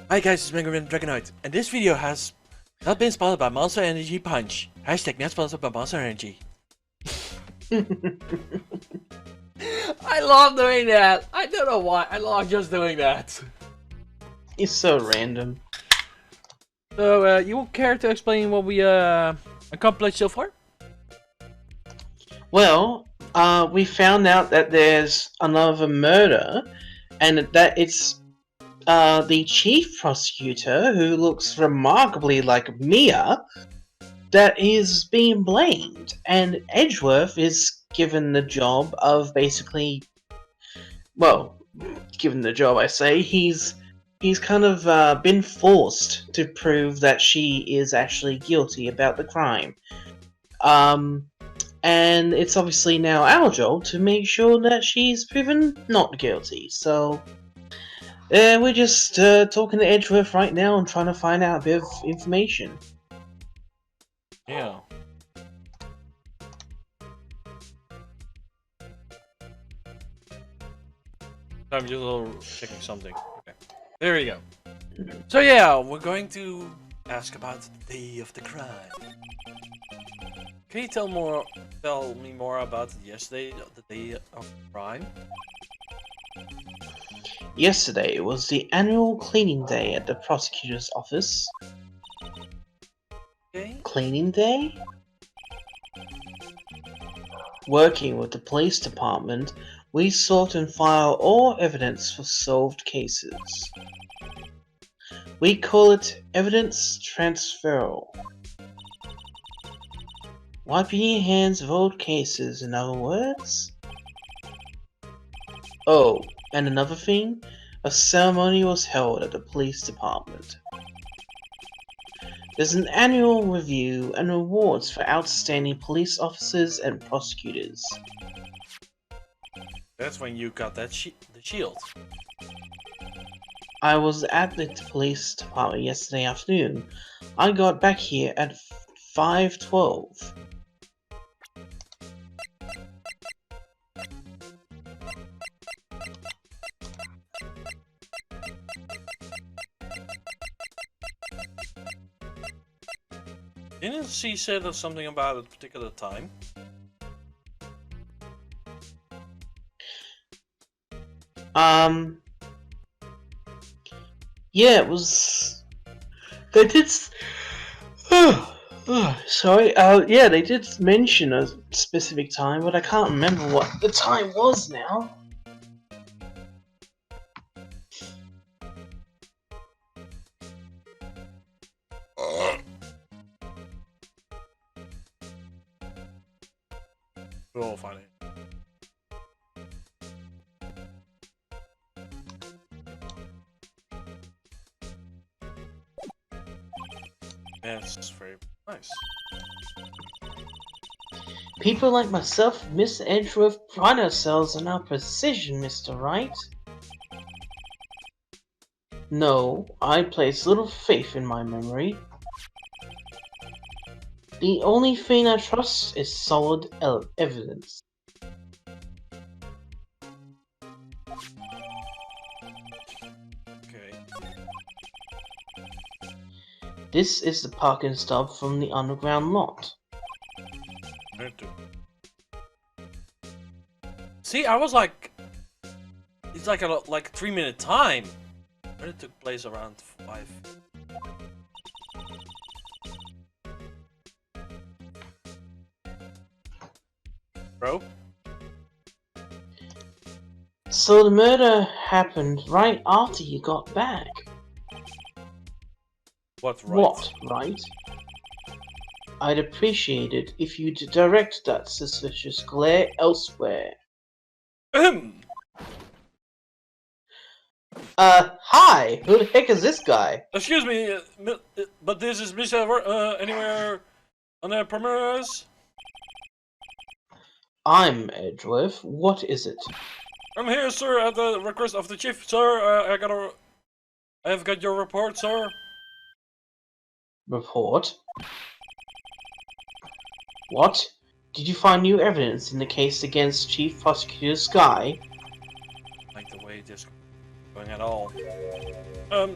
Hi guys, it's MegaDragonoid, and this video has not been sponsored by Monster Energy Punch. Hashtag not sponsored by Monster Energy. I love doing that. I don't know why. I love just doing that. It's so random. So, you care to explain what we accomplished so far? Well, we found out that there's another murder, and that it's the chief prosecutor, who looks remarkably like Mia, that is being blamed, and Edgeworth is given the job of basically, well, given the job, I say, he's kind of been forced to prove that she is actually guilty about the crime. And it's obviously now our job to make sure that she's proven not guilty. So, we're just talking to Edgeworth right now and trying to find out a bit of information. Yeah. I'm just a little checking something. Okay. There we go. So yeah, we're going to ask about the day of the crime. Can you tell me more about yesterday, the day of the crime? Yesterday was the annual cleaning day at the prosecutor's office. Okay. Cleaning day? Working with the police department, we sort and file all evidence for solved cases. We call it evidence transferal. Wiping your hands of old cases, in other words. Oh, and another thing, a ceremony was held at the police department. There's an annual review and awards for outstanding police officers and prosecutors. That's when you got that the shield. I was at the police department yesterday afternoon. I got back here at 5:12. Didn't she say something about a particular time? Yeah, it was. They did. Sorry. Yeah, they did mention a specific time, but I can't remember what the time was now. We'll find it. That's very nice. People like myself, Mr. Edgeworth, pride ourselves on our precision, Mr. Wright. No, I place little faith in my memory. The only thing I trust is solid evidence. Okay. This is the parking stop from the underground lot. See, I was like, it's like a 3-minute time, but it took place around 5. Bro? So the murder happened right after you got back. What, right? What, right? I'd appreciate it if you'd direct that suspicious glare elsewhere. Hi! Who the heck is this guy? Excuse me, but this is Mr. Anywhere on the premises? I'm Edgeworth. What is it? I'm here, sir, at the request of the chief, sir. I have got your report, sir. Report? What? Did you find new evidence in the case against Chief Prosecutor Sky? Like the way this. doing at all.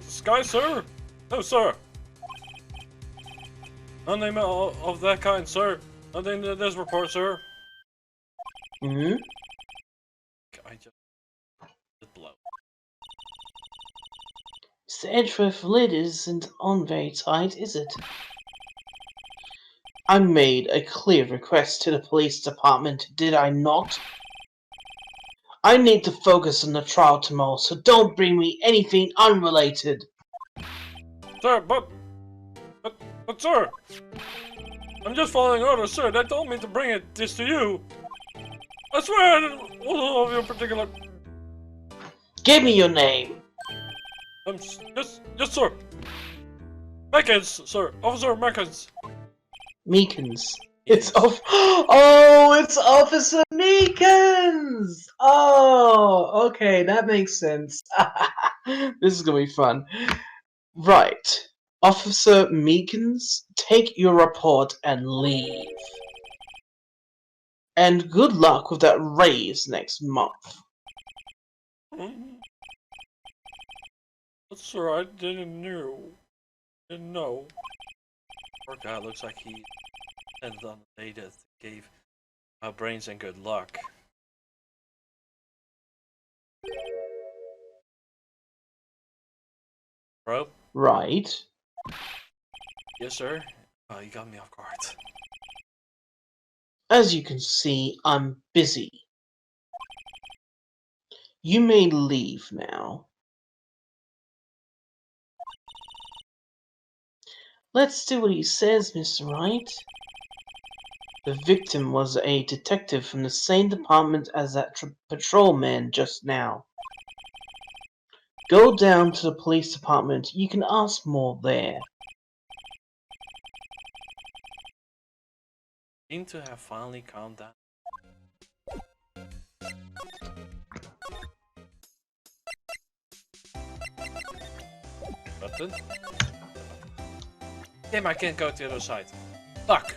Sky, sir? No, sir. Nothing of that kind, sir. Nothing to this report, sir. Hmm? I just blow. The Edgeworth lid isn't on very tight, is it? I made a clear request to the police department, did I not? I need to focus on the trial tomorrow, so don't bring me anything unrelated. Sir, but sir! I'm just following orders, sir. They told me to bring this to you. I swear I didn't all of your particular... Give me your name. Yes, sir. Meckens, sir. Officer Meckens. Meekins. It's it's Officer Meekins! Oh, okay, that makes sense. This is gonna be fun. Right. Officer Meekins, take your report and leave. And good luck with that raise next month. But sir, I didn't know. Poor guy looks like he ended on the day that gave our brains and good luck. Bro? Right. Yes, sir? Oh, you got me off guard. As you can see, I'm busy. You may leave now. Let's do what he says, Mr. Wright. The victim was a detective from the same department as that patrolman just now. Go down to the police department. You can ask more there. Seem to have finally calmed down. Button? Damn, I can't go to the other side. Fuck!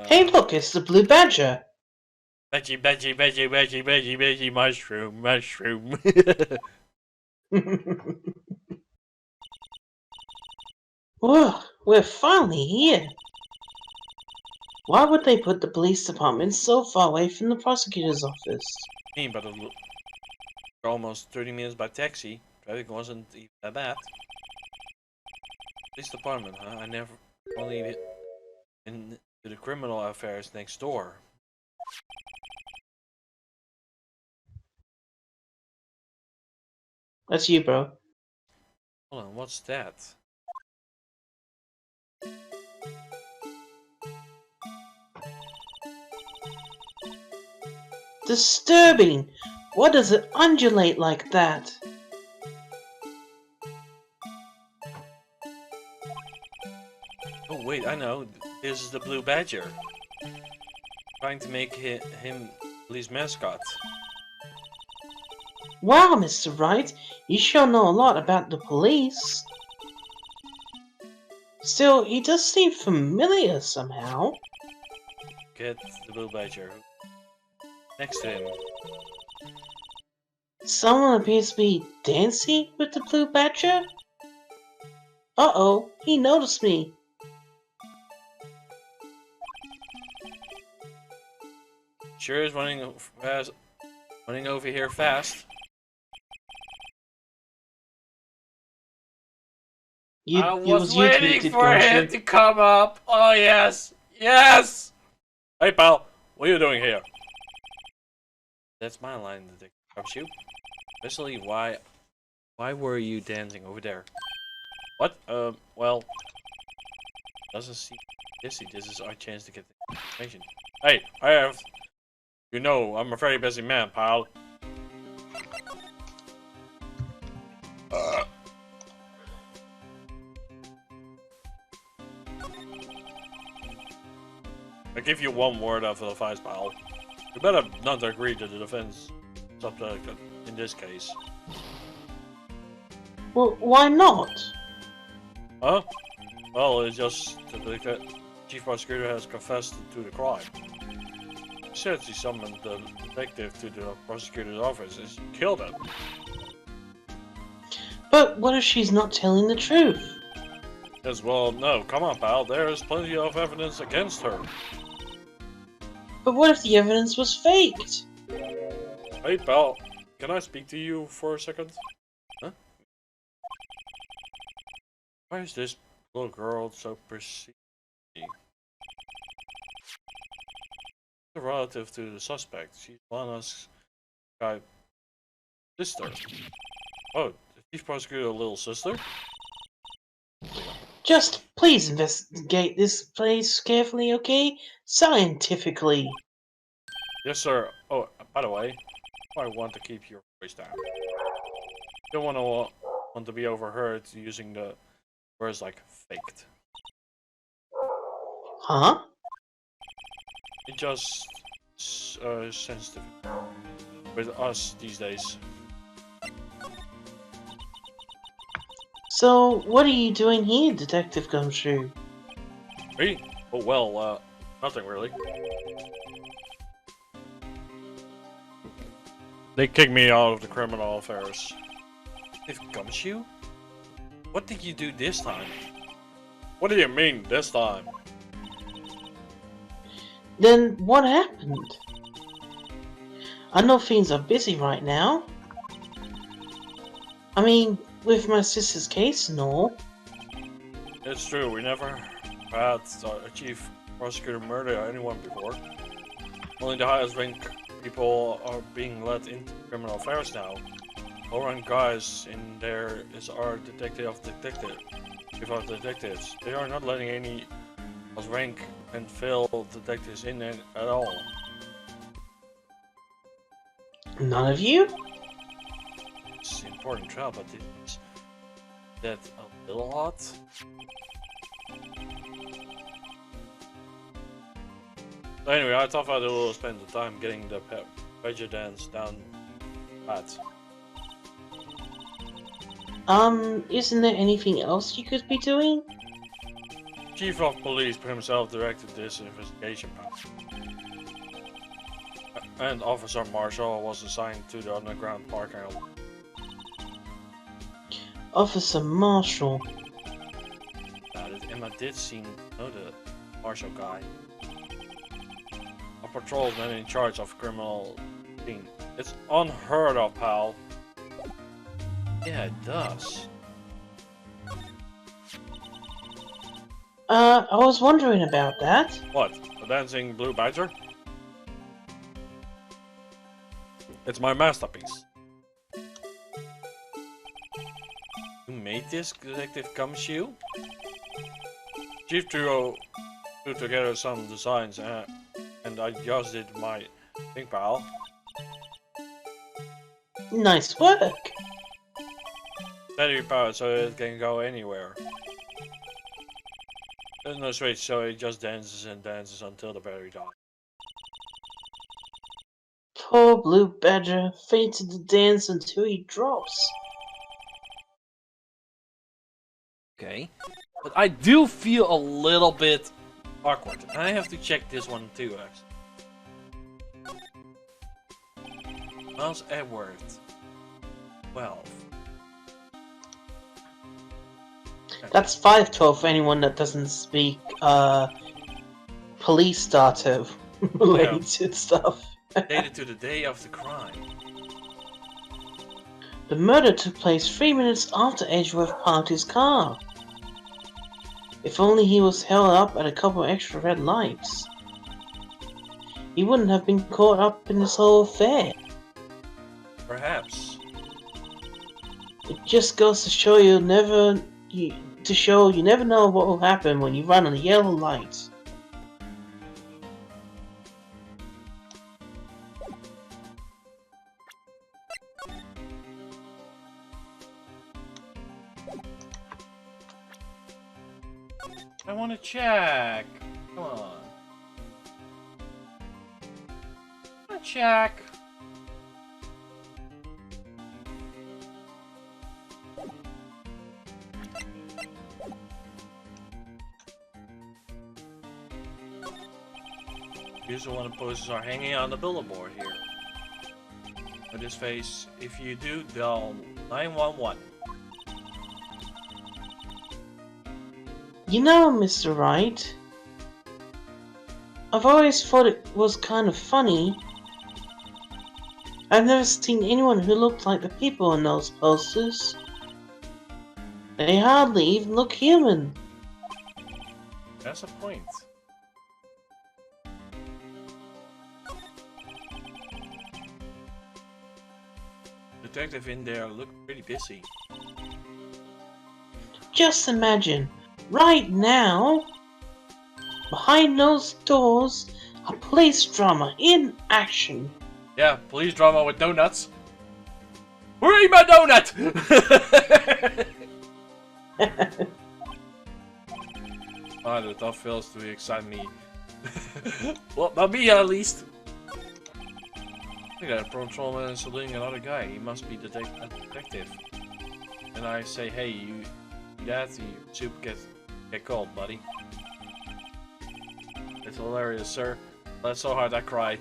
Hey look, it's the Blue Badger! Veggie, mushroom. Whoa, we're finally here! Why would they put the police department so far away from the prosecutor's office? But almost 30 minutes by taxi. Traffic wasn't even that bad. Police department, huh? I never only in the criminal affairs next door. That's you, bro. Hold on, what's that? Disturbing! Why does it undulate like that? Oh wait, I know. This is the Blue Badger. Trying to make him police mascot. Wow, Mr. Wright, you sure know a lot about the police. Still, he does seem familiar somehow. Get the Blue Badger. Next to him. Someone appears to be dancing with the Blue Badger? Uh-oh, he noticed me. Sure is running over here fast. I was waiting for him to come up. Oh yes, yes. Hey pal, what are you doing here? That's my line, detective. You. Especially why were you dancing over there? What? Well, doesn't seem busy. This is our chance to get the information. Hey, you know, I'm a very busy man, pal. I give you one word of advice, pal. You better not agree to the defense subject in this case. Well, why not? Huh? Well, it's just the chief prosecutor has confessed to the crime. He said he summoned the detective to the prosecutor's office and she killed him. But what if she's not telling the truth? As well, no, come on, pal. There is plenty of evidence against her. But what if the evidence was faked? Hey, pal. Can I speak to you for a second? Huh? Why is this little girl so persistent? A relative to the suspect. She's Lana's sister. Oh, did he prosecute a little sister? Just please investigate this place carefully, okay? Scientifically. Yes, sir. Oh, by the way, I want to keep your voice down. You don't want to be overheard using the words like faked. Huh? It's just sensitive with us these days. So, what are you doing here, Detective Gumshoe? Me? Oh well, nothing really. They kicked me out of the criminal affairs. It Gumshoe? What did you do this time? What do you mean, this time? Then what happened? I know things are busy right now. I mean, with my sister's case and all. It's true, we never had a chief prosecutor murder anyone before. Only the highest rank people are being let into criminal affairs now. Low-rank guys in there is our detectives. They are not letting any of rank and file detectives in at all. None of you? It's an important trial, but is that a little odd? Anyway, I thought I would spend the time getting the badger dance down pat. Isn't there anything else you could be doing? Chief of Police himself directed this investigation path. And Officer Marshall was assigned to the underground parking lot. Officer Marshall. Emma did know the Marshall guy. A patrolman in charge of criminal scene. It's unheard of, pal. Yeah, it does. I was wondering about that. What? A dancing blue badger? It's my masterpiece. You made this, Detective Gumshoe? Chief threw together some designs and I just did my thing, pal. Nice work. Battery powered so it can go anywhere. There's no switch, so it just dances and dances until the battery dies. Poor Blue Badger fainted to dance until he drops. Okay. But I do feel a little bit awkward. I have to check this one too, actually. Miles Edward. 12. That's 512 for anyone that doesn't speak, police data related stuff. Dated to the day of the crime. The murder took place 3 minutes after Edgeworth parked his car. If only he was held up at a couple extra red lights, he wouldn't have been caught up in this whole affair. Perhaps. It just goes to show you never know what will happen when you run on a yellow light. I want to check. Come on. I want to check. Usually when the posters are hanging on the billboard here. With his face, if you do, dial 911. You know, Mr. Wright, I've always thought it was kind of funny. I've never seen anyone who looked like the people on those posters. They hardly even look human. That's a point. Detective in there looked pretty busy. Just imagine, right now, behind those doors, a police drama in action. Yeah, police drama with donuts. Where my donut? Oh, the stuff fails to excite me. Well, not me at least. Look at that patrolman saluting another guy. He must be a detective. And I say, hey, you that your soup get cold, buddy. It's hilarious, sir. That's so hard I cried.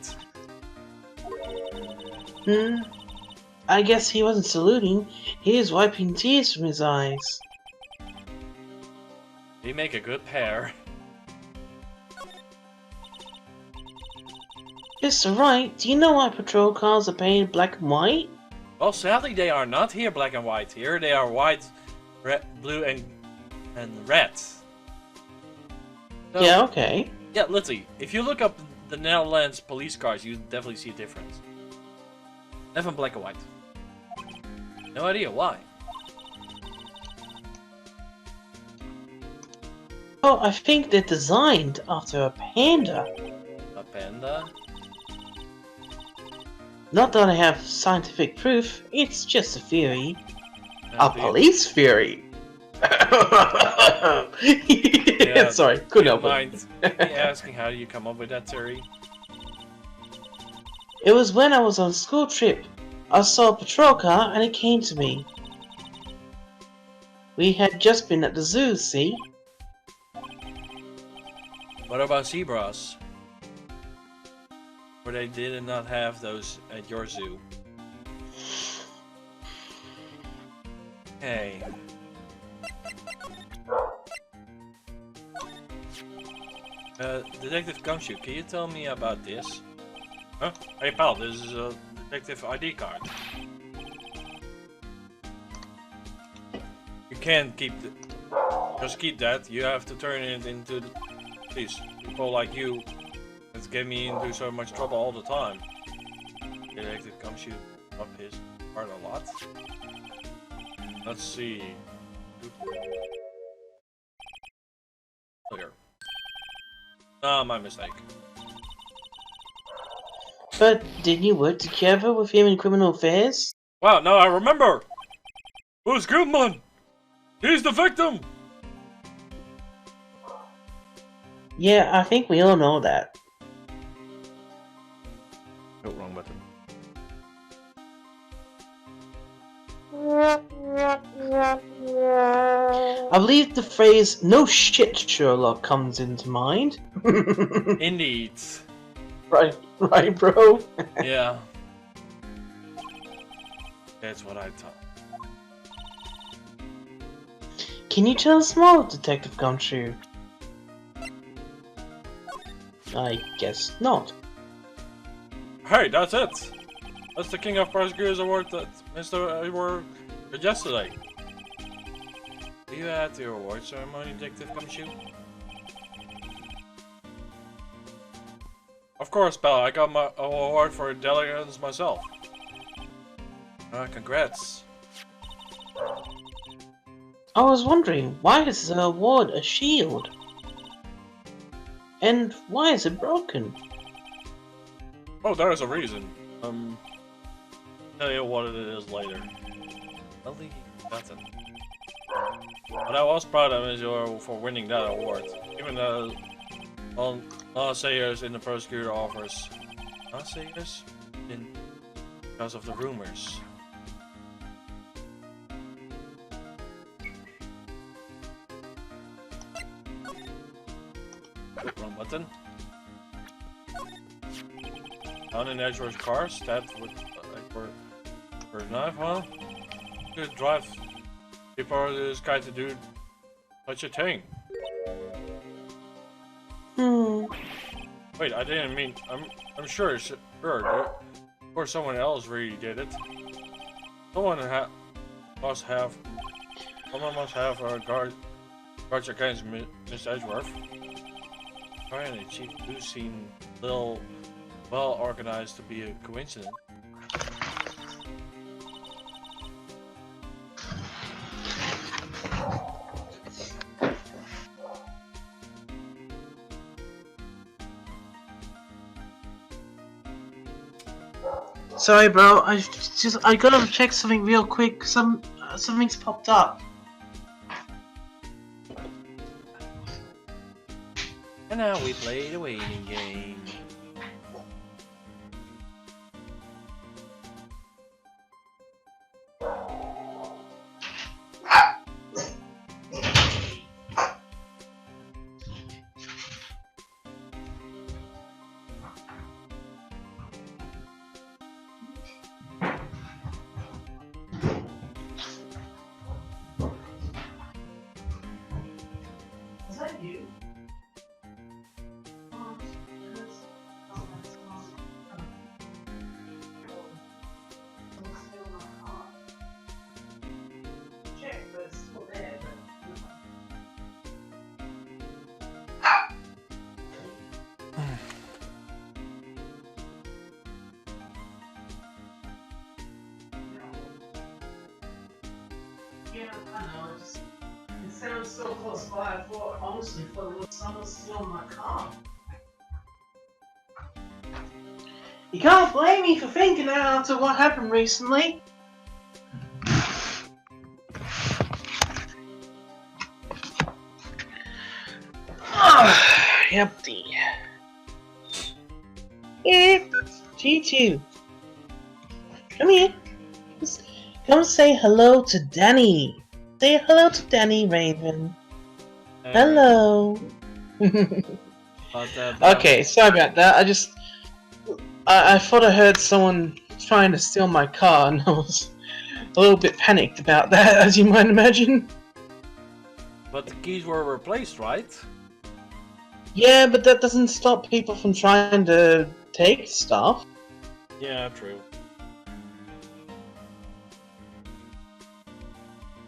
I guess he wasn't saluting. He was wiping tears from his eyes. They make a good pair. Mr. Wright, do you know why patrol cars are painted black and white? Well, sadly they are not here black and white. Here they are white, red, blue, and red. So, Yeah, okay. yeah, literally, if you look up the Netherlands police cars, you definitely see a difference. Never black and white. No idea why. Oh, I think they're designed after a panda. A panda? Not that I have scientific proof, it's just a theory. No, A police theory! Yeah, sorry, couldn't help mind me asking how you come up with that theory? It was when I was on a school trip. I saw a patrol car and it came to me. We had just been at the zoo, see? What about zebras? Or they did not have those at your zoo? Hey. Detective Gumshoe, can you tell me about this? Huh? Hey pal, this is a detective ID card. You can't just keep that. You have to turn it into these people like you that get me into so much trouble all the time. Detective Gumshoe up his card a lot. Let's see. Clear. Ah, my mistake. But didn't you work together with him in criminal affairs? Wow, now I remember! Who's Goodman? He's the victim! Yeah, I think we all know that. Oh, wrong button. I believe the phrase "no shit, Sherlock" comes into mind. Indeed. Right, bro? Yeah. That's what I thought. Can you tell us more, Detective Gumshoe? I guess not. Hey, that's it! That's the King of Prosecutors Award that Mr. Award yesterday. Are you at the award ceremony, Detective Gumshoe? Of course, pal. I got my award for delegates myself. Congrats. I was wondering, why is the award a shield? And why is it broken? Oh, there's a reason. Tell you what it is later. I think he got it. But I was proud of him for winning that award. Even though all naysayers in the prosecutor offers. Naysayers? Because of the rumors. Wrong button. Found in Edgeworth's car, stabbed with a knife. Well, good drive. Before this guy to do such a thing. Wait, I didn't mean. I'm sure. Of course, someone else really did it. Someone must have a grudge against Miss Edgeworth. Brian and Chief do seem a little well organized to be a coincidence. Sorry, bro. I gotta check something real quick. Something's popped up. And now we play the waiting game. Is that you? Yeah, I know. It sounds so close by. I thought, honestly, someone was still in my car. You can't blame me for thinking that after what happened recently. Empty. Yeah, G2. Come here. Come say hello to Danny. Say hello to Danny, Raven. Hello. Okay, sorry about that. I thought I heard someone trying to steal my car, and I was a little bit panicked about that, as you might imagine. But the keys were replaced, right? Yeah, but that doesn't stop people from trying to take stuff. Yeah, true.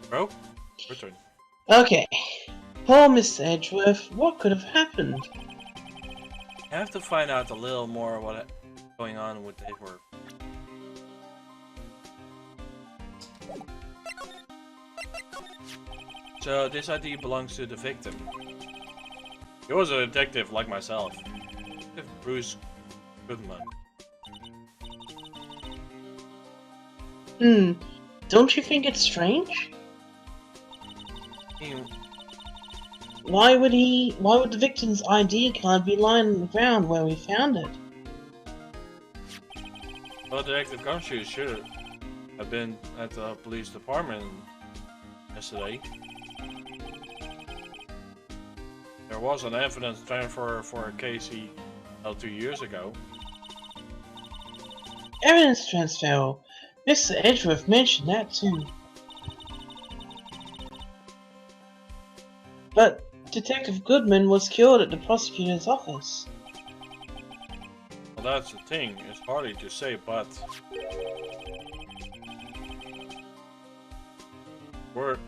Bro, return. Okay. Poor Mr. Edgeworth, what could have happened? I have to find out a little more what's going on with Edgeworth. So this ID belongs to the victim. He was a detective like myself. Detective Bruce Goodman. Don't you think it's strange? Why would the victim's ID card be lying on the ground where we found it? Well, Detective Gumshoe should have been at the police department yesterday. There was an evidence transfer for a case he held 2 years ago. Evidence transfer? Mr. Edgeworth mentioned that too. But Detective Goodman was killed at the prosecutor's office. Well, that's the thing. It's hardly to say, but word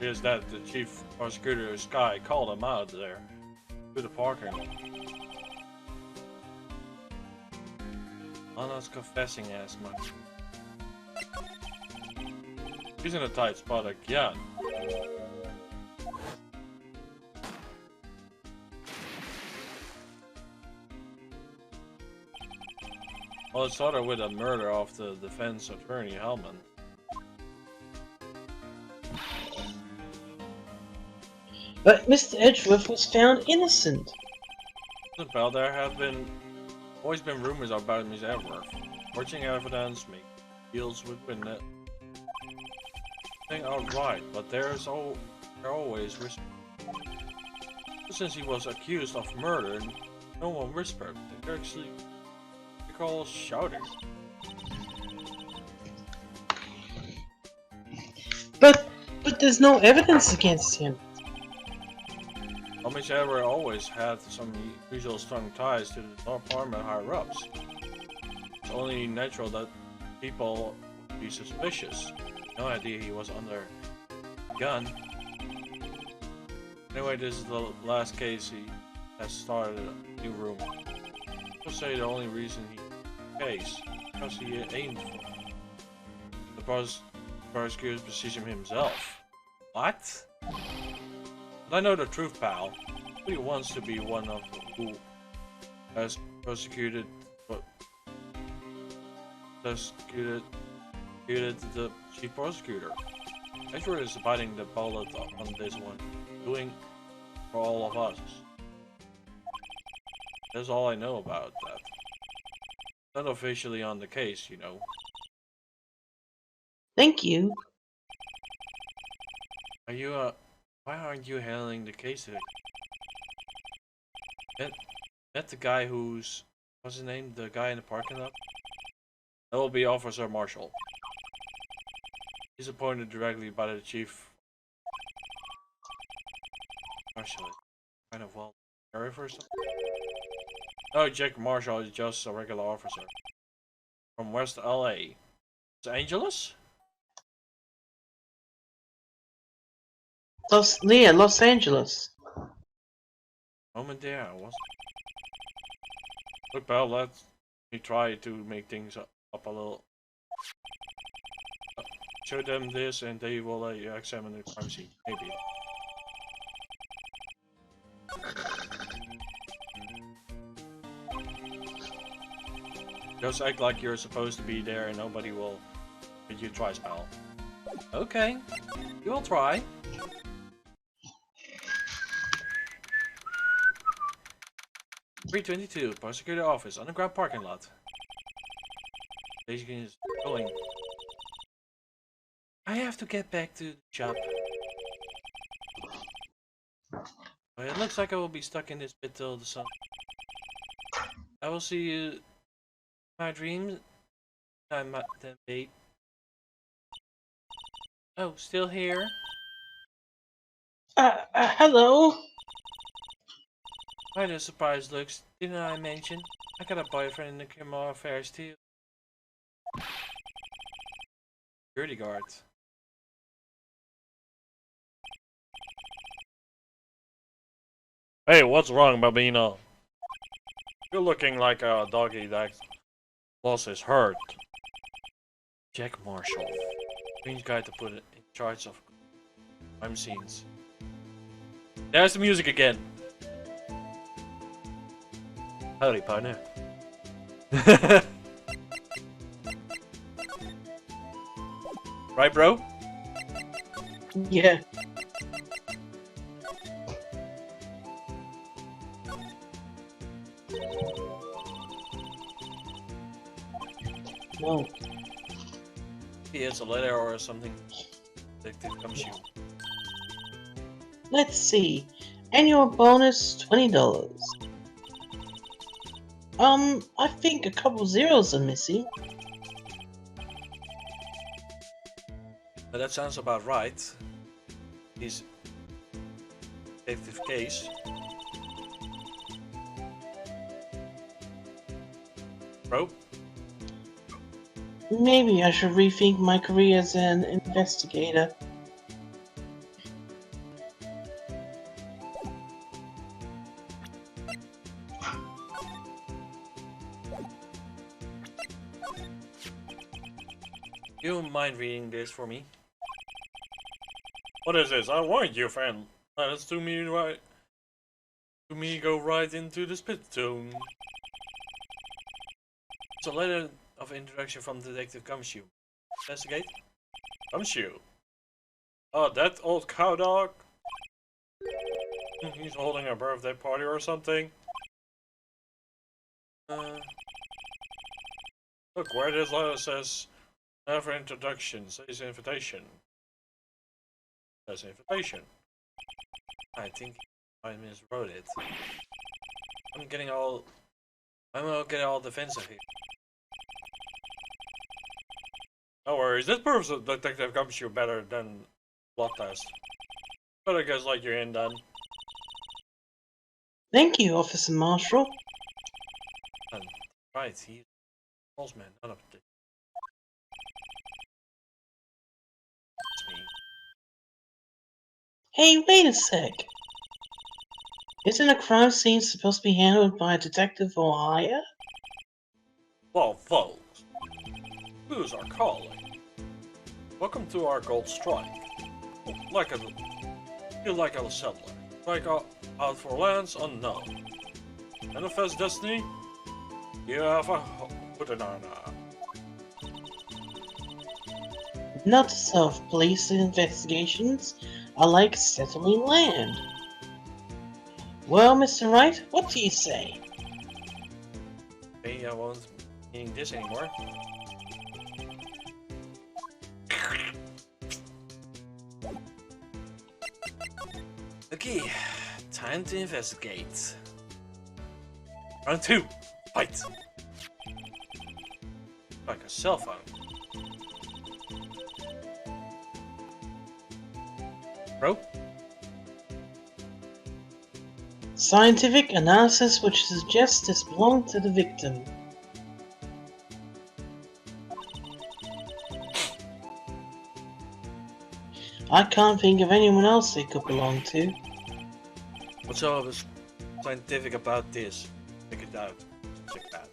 is that the chief prosecutor's guy called him out there to the parking lot. Anna's confessing as much. He's in a tight spot again. Well, it started with a murder of the defense attorney, Hellman. But Mr. Edgeworth was found innocent. Well, there have always been rumors about Miss Edgeworth. Forging evidence, making deals with witness. Thing outright, but they're always whispered. Since he was accused of murder, no one whispered. They hysterical shouter. But there's no evidence against him. Homage ever always had some usual strong ties to the department higher-ups. It's only natural that people would be suspicious. No idea he was under a gun. Anyway, this is the last case he has started a new room. I'll say the only reason he case because he aimed for the prosecutor's position himself. What? But I know the truth, pal. He wants to be one of who has prosecuted the chief prosecutor. Edward is biting the bullet on this one, doing for all of us. That's all I know about that. Not officially on the case, you know. Thank you. Are you why aren't you handling the case today? Met the guy who's what's his name? The guy in the parking lot? That will be Officer Marshall. He's appointed directly by the chief. Marshall, kind of well, sheriff or something. No, Jack Marshall is just a regular officer from West LA. Los Angeles? Los Angeles. Moment there, I was. Look, pal, let me try to make things up a little. Show them this and they will let you examine the crime scene, maybe. Just act like you're supposed to be there and nobody will give you twice, pal. Okay, you will try. .322, prosecutor office, underground parking lot. Basically is going. I have to get back to the job. Well, it looks like I will be stuck in this pit till the sun. I will see you in my dreams. I'm then, babe. Oh, still here? Hello? Why the surprise looks? Didn't I mention? I got a boyfriend in the criminal affairs too. Security guard. Hey, what's wrong, Babino? You're looking like a doggy that lost his hurt. Jack Marshall. Strange guy to put it in charge of crime scenes. There's the music again. Howdy, partner. Right, bro? Yeah. No. Here's a letter or something that comes you. Let's see. Annual bonus $20. I think a couple zeros are missing. But that sounds about right. His detective case. Bro? Maybe I should rethink my career as an investigator. You don't mind reading this for me? What is this? I warned you, friend. Let's do me right. To me, go right into the spit zone. It's a letter of introduction from Detective Gumshoe. Investigate? Gumshoe? Oh, that old cow dog? He's holding a birthday party or something. Look, where this letter says, never introduction, says invitation. Says invitation. I think I miswrote it. I'm getting all I'm gonna get all defensive here. No worries, this proves that Detective Gumshoe better than blood test. But I guess like you're in done. Thank you, Officer Marshall. And right, he's a man, none of this. It's me. Hey, wait a sec. Isn't a crime scene supposed to be handled by a detective for hire? Well, folks, who's our calling? Welcome to our gold strike. You're like a settler. Strike out for lands unknown. Manifest destiny? You have a put it on. Not self-police investigations. I like settling land. Well, Mr. Wright, what do you say? Hey, I won't be needing this anymore. Okay, time to investigate. Round 2, fight! Like a cell phone. Bro? Scientific analysis which suggests this belonged to the victim. I can't think of anyone else it could belong to. What's so scientific about this? Check it out. Check that.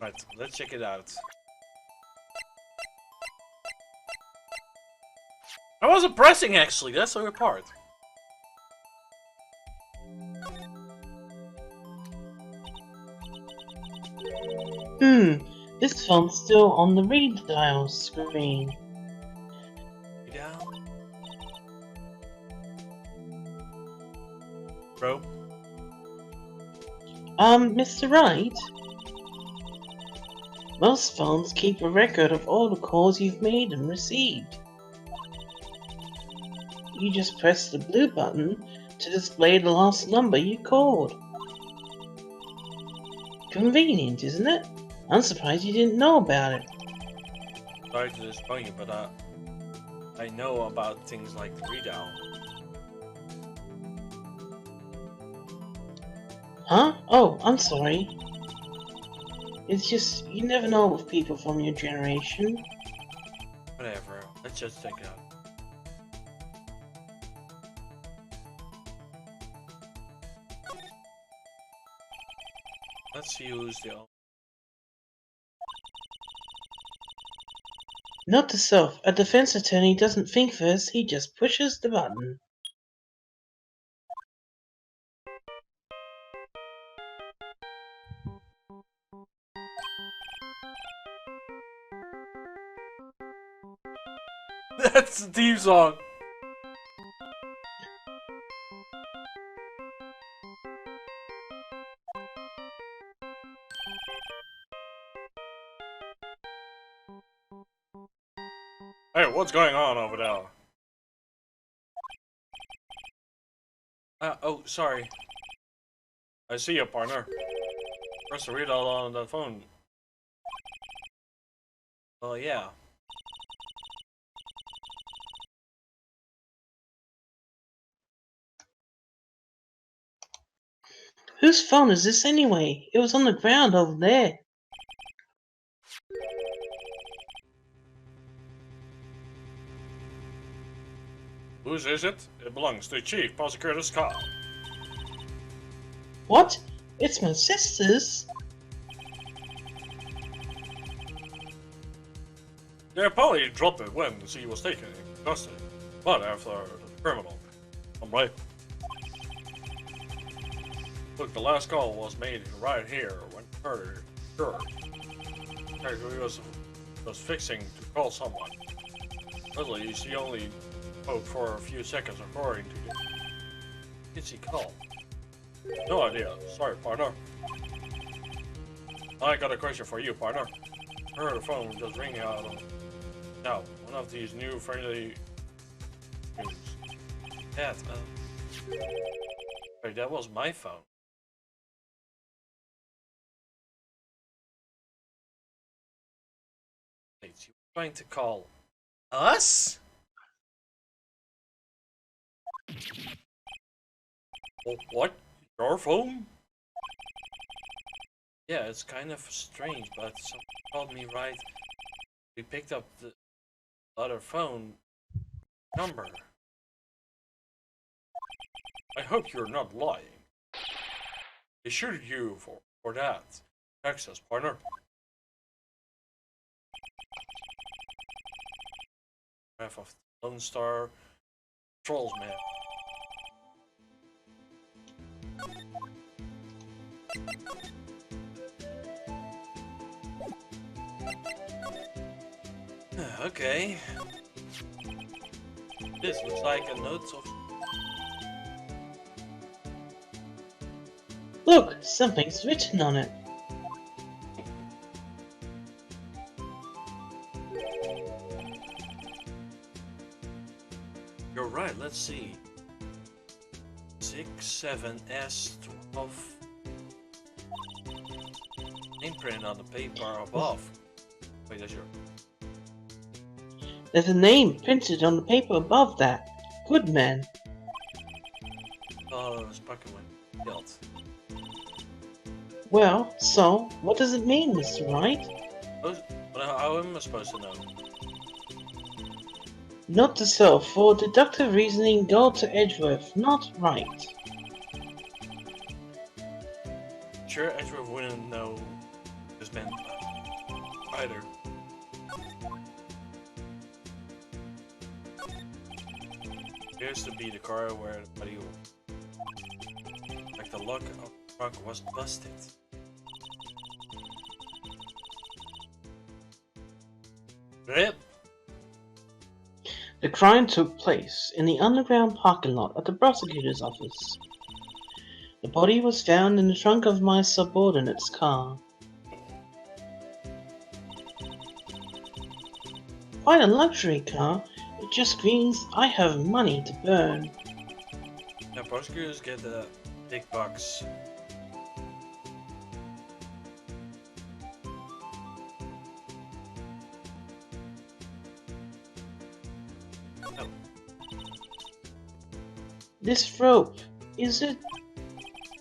Right, let's check it out. I wasn't pressing actually, that's the weird part. This phone's still on the read dial screen. Yeah. Bro? Mr. Wright? Most phones keep a record of all the calls you've made and received. You just press the blue button to display the last number you called. Convenient, isn't it? I'm surprised you didn't know about it. Sorry to disappoint you, but I know about things like the redial. Huh? Oh, I'm sorry. It's just, you never know with people from your generation. Whatever, let's just check it out. Let's use the... Note to self, a defense attorney doesn't think first, he just pushes the button. That's the theme song! Hey, what's going on over there? Oh, sorry. I see you, partner. Press the readout on the phone. Oh, yeah. Whose phone is this anyway? It was on the ground over there. Whose is it? It belongs to Chief Prosecutor Scott. What? It's my sister's? They apparently dropped it when she was taken into custody, but after the criminal. I'm right. Look, the last call was made right here when murder occurred. He was fixing to call someone. Luckily, she only spoke for a few seconds according to you. Did she call? No idea. Sorry, partner. I got a question for you, partner. I heard the phone just ringing out of... Now, one of these new friendly... That, wait, that was my phone. Wait, you were trying to call us? Oh, what? Your phone? Yeah, it's kind of strange, but someone called me right. We picked up the other phone number. I hope you're not lying. They shooted you for that. Access, partner. Half of the Lone Star Trolls, man. Okay. This looks like a note of... Look, something's written on it. You're right, let's see. 67S12. Imprint on the paper above. Wait, that's your... There's a name printed on the paper above that. Goodman. Oh, Sparkman killed. Well, so, what does it mean, Mr. Wright? How am I supposed to know? Not to sell. For deductive reasoning, go to Edgeworth, not Wright. Sure, Edgeworth wouldn't know this meant either. Appears to be the car where the body, like the lock of the trunk, was busted. Rip. The crime took place in the underground parking lot at the prosecutor's office. The body was found in the trunk of my subordinate's car. Quite a luxury car. It just screams, I have money to burn. Now, prosecutors get the big bucks. Oh. This rope, is it?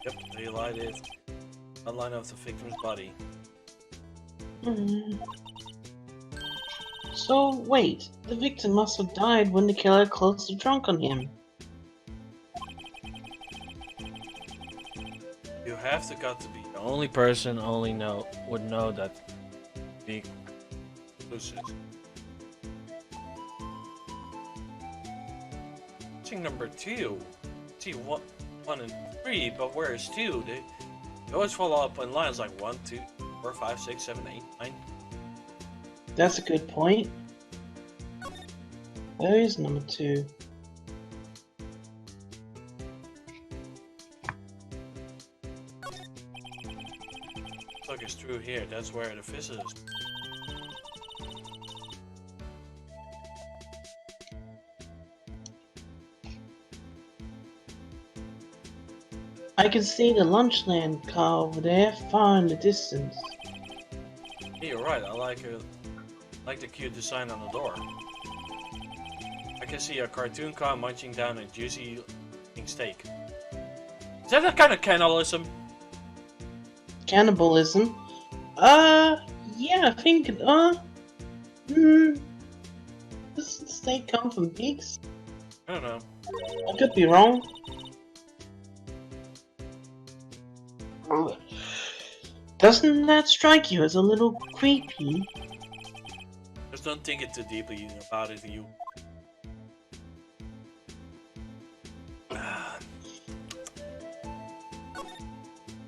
Yep, they lighted a line of the victim's body. So, wait, the victim must have died when the killer closed the trunk on him. You have got to be the only person would know that the exclusive. Watching number 2. See 1 and 3, but where is 2? They always follow up in lines like 1, 2, 4, 5, 6, 7, 8, 9. That's a good point. Where is number 2? Look, it's through here. That's where the fist is. I can see the Lunchland car over there, far in the distance. Yeah, you're right. I like the cute design on the door. I can see a cartoon car munching down a juicy steak. Is that a kind of cannibalism? Cannibalism? Yeah, I think, does the steak come from pigs? I don't know. I could be wrong. Doesn't that strike you as a little creepy? Just don't think it too deeply about it, you.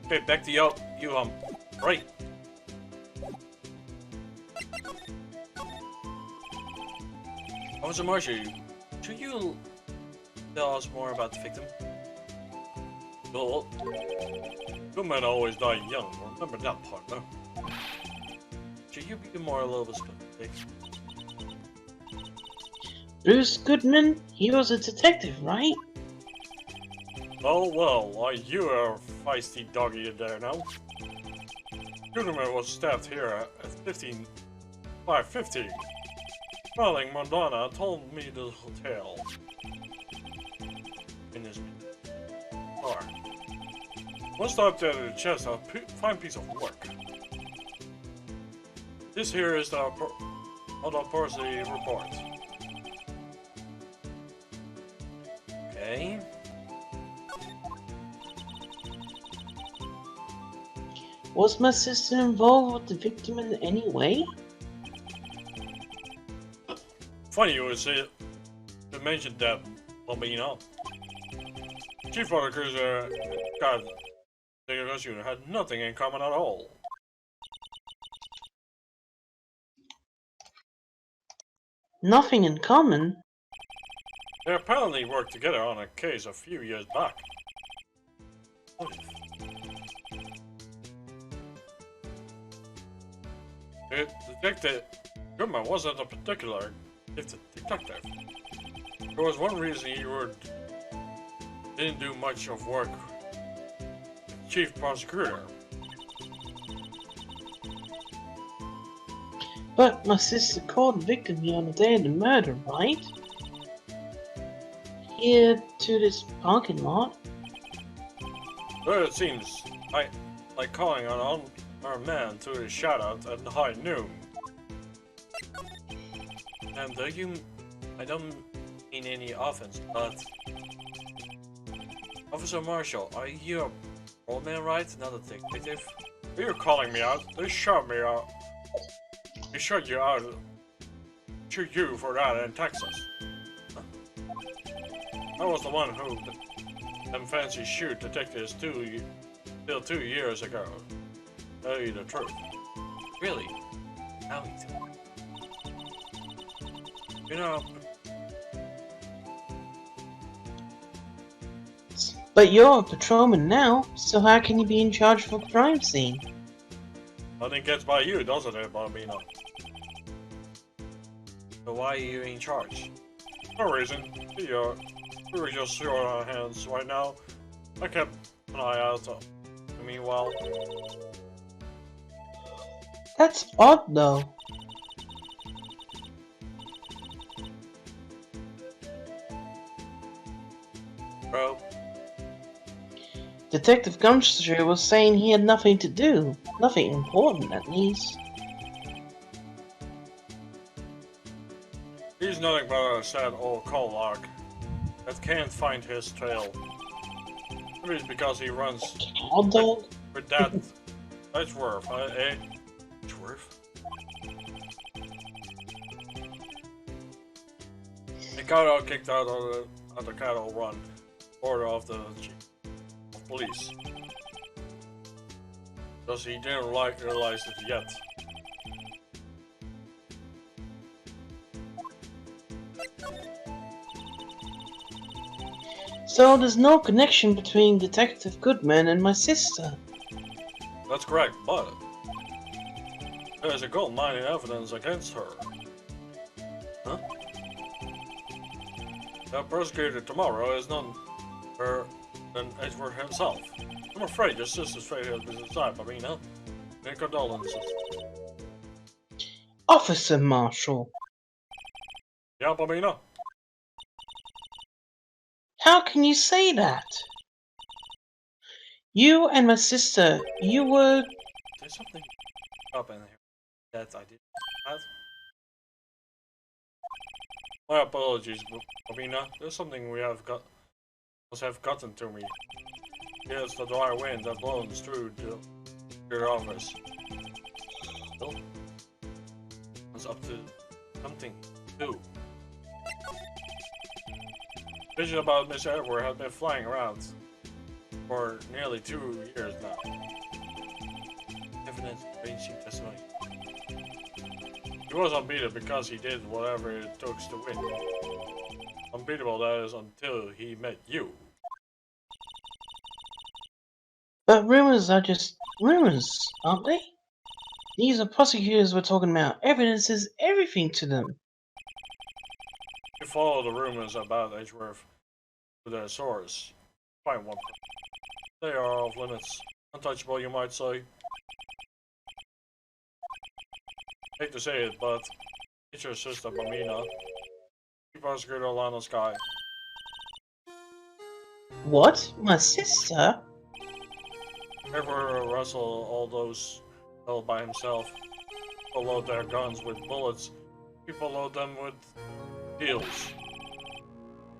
Okay, back to you, right. Officer Marshall, should you tell us more about the victim? Well, good men always die young, remember that part, no? Should you be a little bit specific? Bruce Goodman? He was a detective, right? Oh well, you are a feisty doggy there now. Goodman was stabbed here at 15 5:50. Smiling Madonna told me the tale. In his car. Once I updated the chest, a fine piece of work. This here is the autopsy report. Okay. Was my sister involved with the victim in any way? Funny you would say you mentioned that, Bambino. Chief Cruiser God the unit had nothing in common at all. Nothing in common? They apparently worked together on a case a few years back. The detective Goodman wasn't a particular detective. There was one reason he didn't do much of work with Chief Prosecutor. But my sister called the victim here on the day of the murder, right? Here to this parking lot. Well, it seems like calling on our man to his shoutout at high noon. And I don't mean any offense, but Officer Marshall, are you a old man, right? Not a detective? Are you calling me out? They shot me out. They shot you out. Shoot you for that in Texas. Huh? I was the one who them fancy shoot detectives till 2 years ago. Tell you the truth. Really? Now me too. You know. But you're a patrolman now, so how can you be in charge of a crime scene? Nothing gets by you, doesn't it, Bambino? So why are you in charge? No reason. We were just short on our hands right now. I kept an eye out. Meanwhile, That's odd, though. bro, Detective Gumster was saying he had nothing to do. Nothing important, at least. he's nothing but a sad old Kolak that can't find his trail. Maybe it's because he runs Cow dog? with that. That's worth, eh? It's worth. He got kicked out of the cattle run order of the chief of police. Because he didn't realize it yet. So there's no connection between Detective Goodman and my sister. That's correct, but there's a gold mining evidence against her. Huh? The prosecutor tomorrow is none other than Edward himself. I'm afraid your sister's fate has been decided, Pamina. My condolences. Officer Marshall, Yeah, Pamina? how can you say that? You and my sister, you were... There's something up in here that I did not. My apologies, Pamina. There's something must have gotten to me. Yes, the dry wind that blows through your office. Well, it's up to something too. Vision about Miss Edward has been flying around for nearly 2 years now. Evidence of ancient testimony. He was unbeatable because he did whatever it took to win. Unbeatable, that is, until he met you. But rumors are just rumors, aren't they? These are prosecutors we're talking about. Evidence is everything to them. You follow the rumors about Edgeworth to their source. Find one. They are off limits. Untouchable, you might say. hate to say it, but it's your sister, Bamina. She prosecuted Alana's guy. What? My sister? Ever Russell, all those held by himself, people load their guns with bullets. People load them with deals.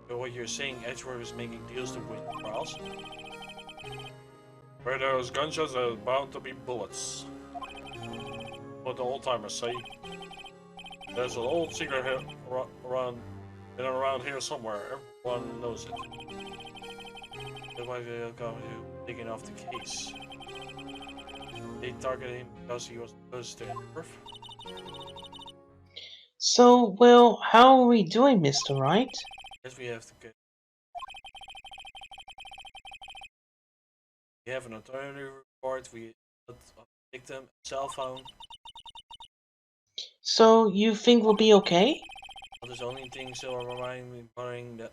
So what you're saying, Edgeworth is making deals to win trials? Where there's gunshots, there's bound to be bullets. What the old timers say. There's an old secret here around here somewhere. Everyone knows it. That's why they got you taking off the case. They targeted him because he was close to Earth. So, well, how are we doing, Mr. Wright? Yes, we have to get. We have an autonomy report. We got a victim, cell phone. So, you think we'll be okay? But there's only thing still reminding me worrying that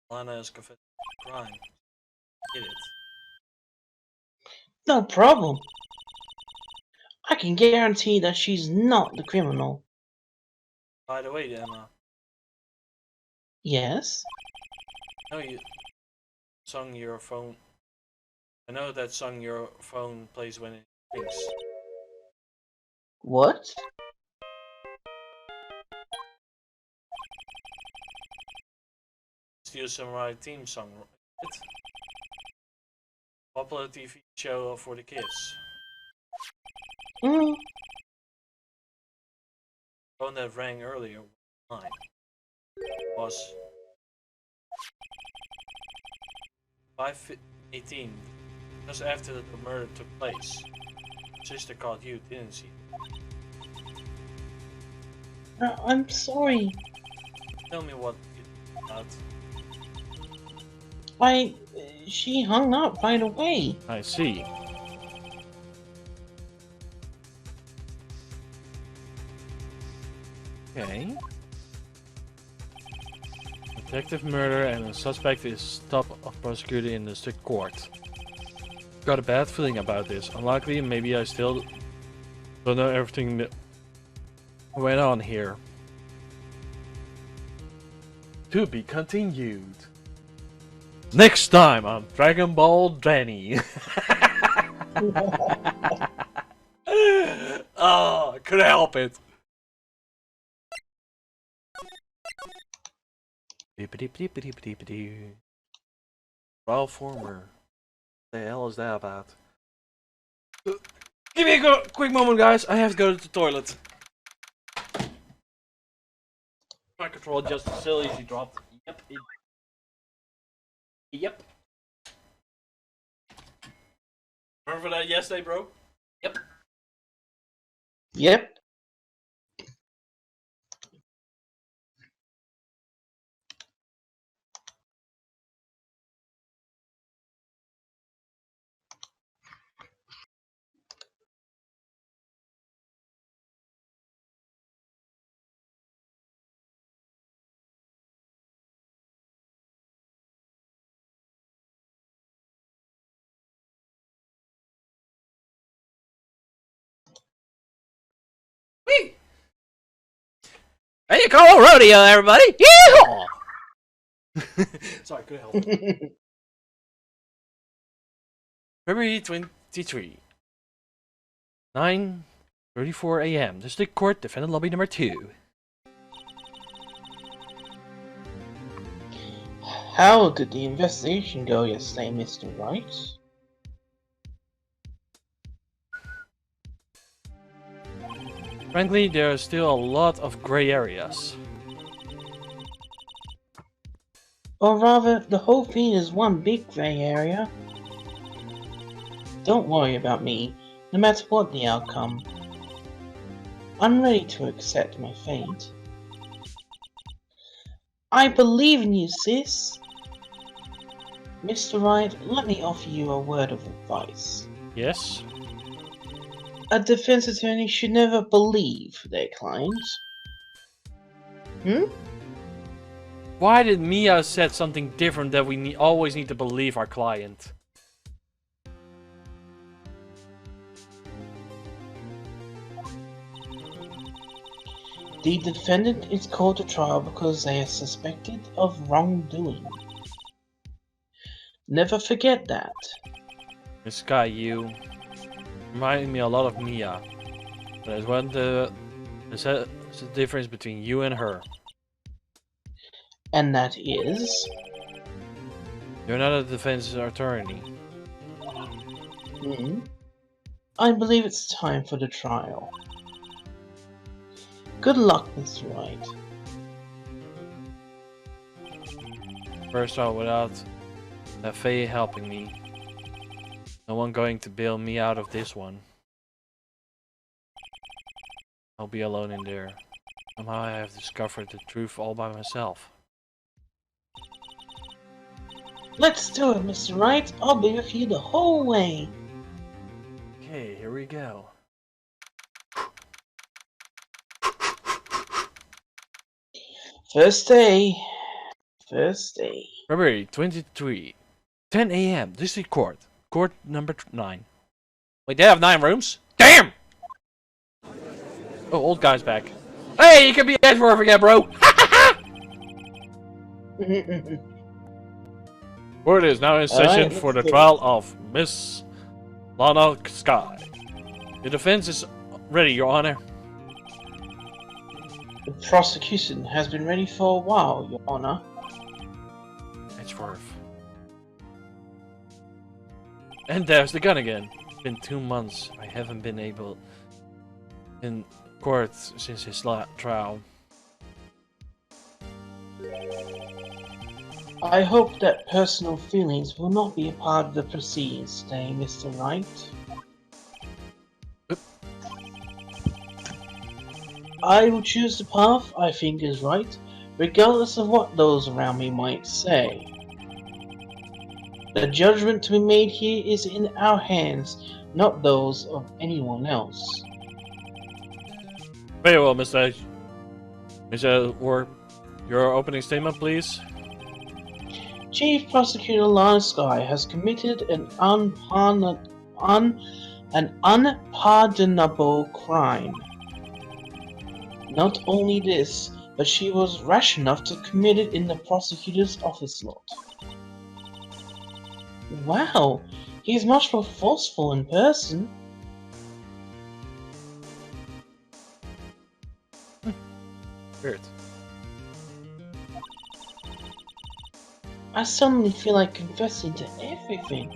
Lana has confessed a crime. Did it? No problem. I can guarantee that she's not the criminal. By the way, Emma. Yes? I know you sung your phone. I know that song your phone plays when it rings. What? Steel Samurai theme song, right? Popular TV show for the kids. Hmm. Phone that rang earlier mine was 5:18, just after the murder took place. Sister called you, didn't she? I'm sorry. Tell me what it's about. She hung up right away. I see. Okay. Detective murder and a suspect is top of prosecutor in the strict court. Got a bad feeling about this. Unlikely, maybe I still don't know everything that went on here. To be continued. Next time on Dragon Ball Danny. Oh, I couldn't help it. Trial former. What the hell is that about? Give me a quick moment, guys. I have to go to the toilet. My control just so easy dropped. Yep. Yep. Remember that yesterday, bro? Yep. Yep. Whee! There you go, rodeo, everybody! Yeehaw! Sorry, couldn't help it. February 23. 9:34 a.m. District Court, Defendant Lobby number 2. How did the investigation go yesterday, Mr. Wright? Frankly, there are still a lot of gray areas. Or rather, the whole thing is one big grey area. Don't worry about me, no matter what the outcome. I'm ready to accept my fate. I believe in you, sis. Mr. Wright, let me offer you a word of advice. Yes? A defense attorney should never believe their client. Why did Mia said something different that we always need to believe our client? The defendant is called to trial because they are suspected of wrongdoing. Never forget that. This guy, you remind me a lot of Mia. There's there's a difference between you and her. And that is... You're not a defense attorney. I believe it's time for the trial. Good luck, Mr. Wright. First trial without Faye helping me. No one going to bail me out of this one. I'll be alone in there. Somehow I have discovered the truth all by myself. Let's do it, Mr. Wright. I'll be with you the whole way. Okay, here we go. First day. February 23, 10 AM, District Court. Court number 9. Wait, they have 9 rooms? Damn! Oh, old guy's back. Hey, you can be Edgeworth again, bro! Court is now in session for the trial of Miss Lana Sky. The defense is ready, Your Honor. The prosecution has been ready for a while, Your Honor. Edgeworth. And there's the gun again. It's been 2 months. I haven't been able in court since his trial. I hope that personal feelings will not be a part of the proceedings today, Mr. Wright. I will choose the path I think is right, regardless of what those around me might say. The judgment to be made here is in our hands, not those of anyone else. Very well, Mr. Ward. Your opening statement, please. Chief Prosecutor Lana Sky has committed an unpardonable crime. Not only this, but she was rash enough to commit it in the prosecutor's office lot. Wow, he's much more forceful in person. Weird. I suddenly feel like confessing to everything.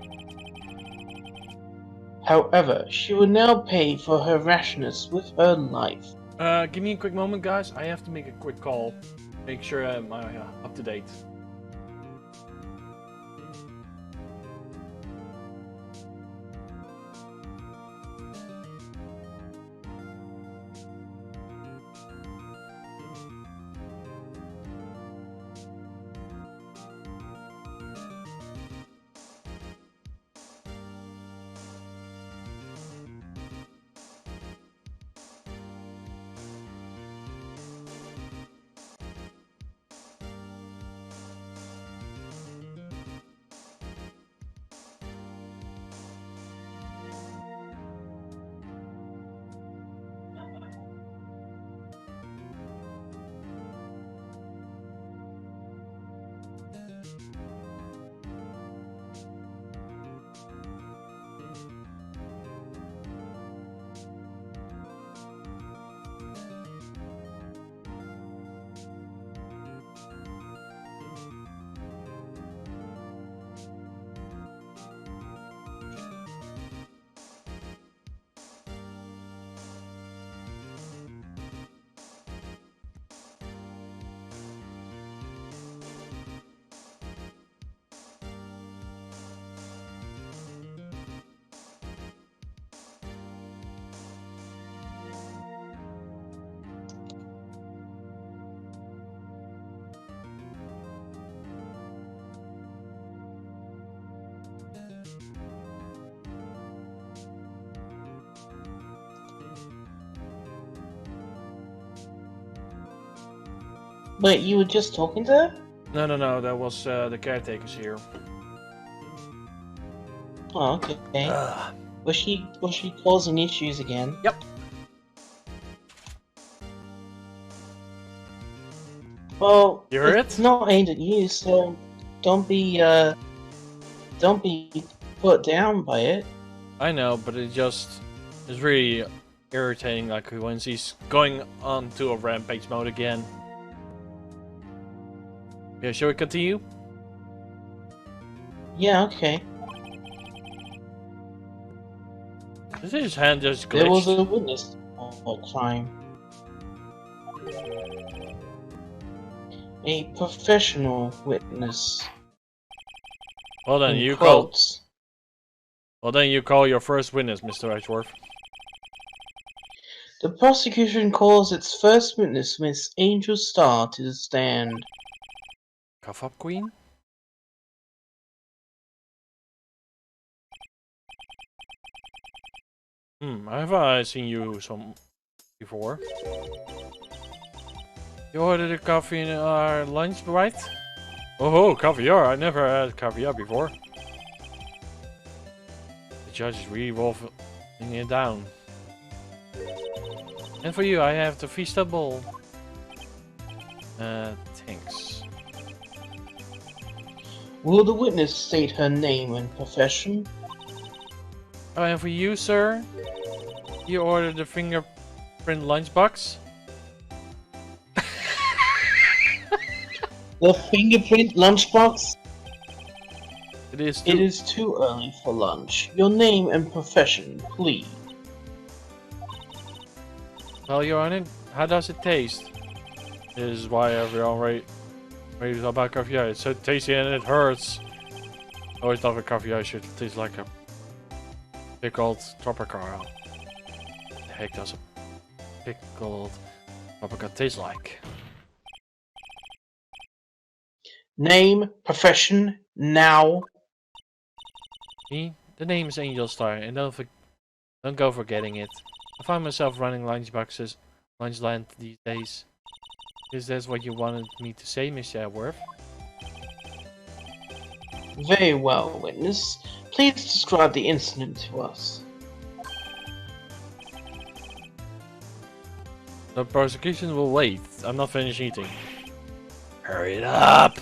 However, she will now pay for her rashness with her life. Give me a quick moment, guys. I have to make a quick call. Make sure I'm up to date. Wait, you were just talking to her? No, that was the caretakers here. Oh, okay. Was she causing issues again? Yep. Well, You heard it's it? not aimed at you, so don't be put down by it. I know, but it just is really irritating. Like when he's going on to a rampage mode again. Yeah, shall we continue? Yeah, okay. Is his hand just There was glitched? a witness of a crime. A professional witness. Well then, In you call. quotes. Well then, you call your first witness, Mr. Edgeworth. The prosecution calls its first witness, Miss Angel Star, to the stand. Cough up, Queen. Have I seen you some before? You ordered a coffee in our lunch, right? Oh, caviar! I never had caviar before. The judge is really wolfing it down. And for you, I have the Feastable. Thanks. Will the witness state her name and profession? Oh, and for you, sir, you ordered the fingerprint lunchbox. The fingerprint lunchbox? It is. It is too early for lunch. Your name and profession, please. Well, Your Honor, how does it taste? This is why everyone raves about caviar. It's so tasty and it hurts. I always thought a caviar should taste like a pickled tropical. What the heck does a pickled tropical taste like? Name, profession, now. Me? The name is Angel Star, and don't go forgetting it. I find myself running lunchboxes, Lunchland these days. Is that what you wanted me to say, Mr. Edgeworth? Very well, witness. Please describe the incident to us. The prosecution will wait. I'm not finished eating. Hurry it up!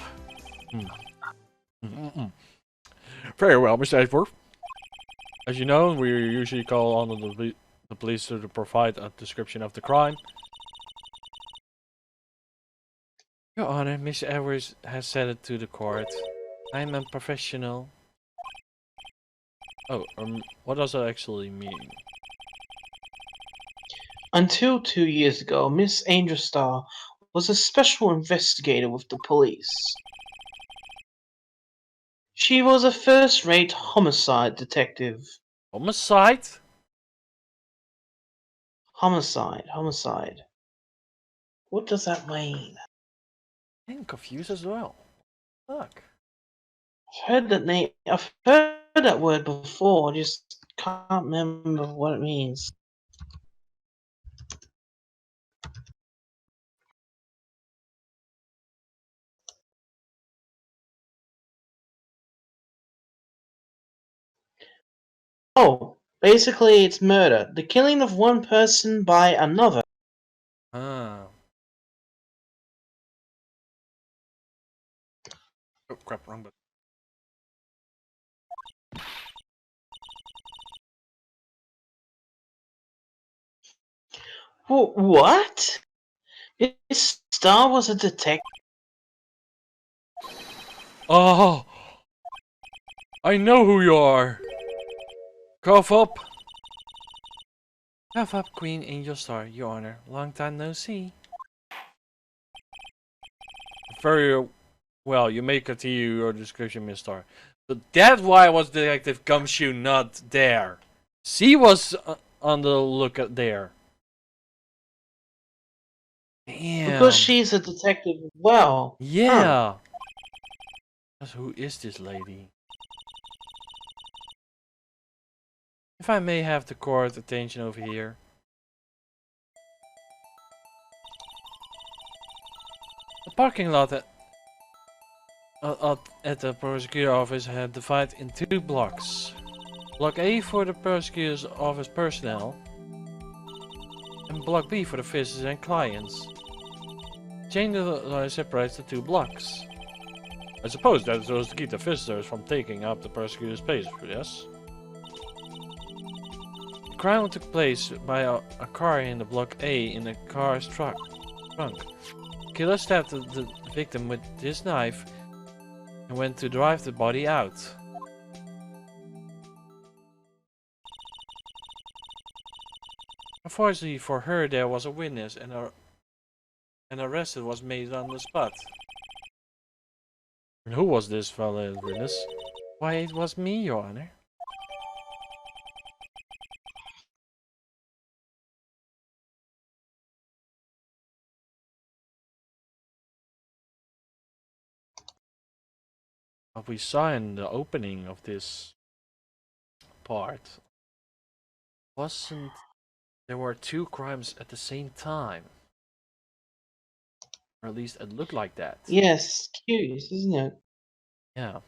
Very well, Mr. Edgeworth. As you know, we usually call on the police to provide a description of the crime. Your Honor, Mr. Edwards has said it to the court. I am a professional. Oh, what does that actually mean? Until 2 years ago, Miss Angel Star was a special investigator with the police. She was a first-rate homicide detective. Homicide? Homicide. What does that mean? I'm confused as well. Look. I've heard that word before, I just can't remember what it means. Oh, basically it's murder. The killing of one person by another. Ah. Oh crap, wrong button. What? Miss Star was a detective? Oh! I know who you are! Cough up! Cough up, Queen Angel Star, Your Honor. Long time no see. Very well, you may continue your description, Miss Star. So that's why was Detective Gumshoe not there. She was on the lookout there. Damn. Because she's a detective as well. Yeah. Huh. Who is this lady? If I may have the court attention over here. The parking lot at the prosecutor's office had divided in 2 blocks. Block A for the prosecutor's office personnel, and Block B for the visitors and clients. Chain that separates the two blocks. I suppose that was to keep the visitors from taking up the prosecutor's place, yes? The crime took place by a car in the block A in the car's trunk. The killer stabbed the victim with this knife and went to drive the body out. Unfortunately for her, there was a witness and an arrest was made on the spot. And who was this fellow witness? Why, it was me, Your Honor. What we saw in the opening of this part wasn't... There were two crimes at the same time. Or at least it looked like that. Yes, curious, isn't it? Yeah.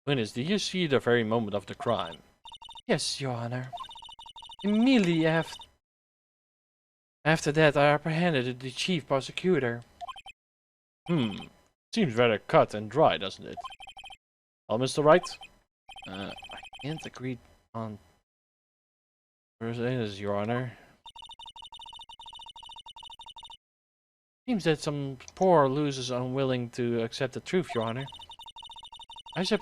Witness, did you see the very moment of the crime? Yes, Your Honor. Immediately after that, I apprehended the chief prosecutor. Seems rather cut and dry, doesn't it? Well, Mr. Wright? I can't agree on... Where's it, Your Honor? Seems that some poor losers are unwilling to accept the truth, Your Honor. I shall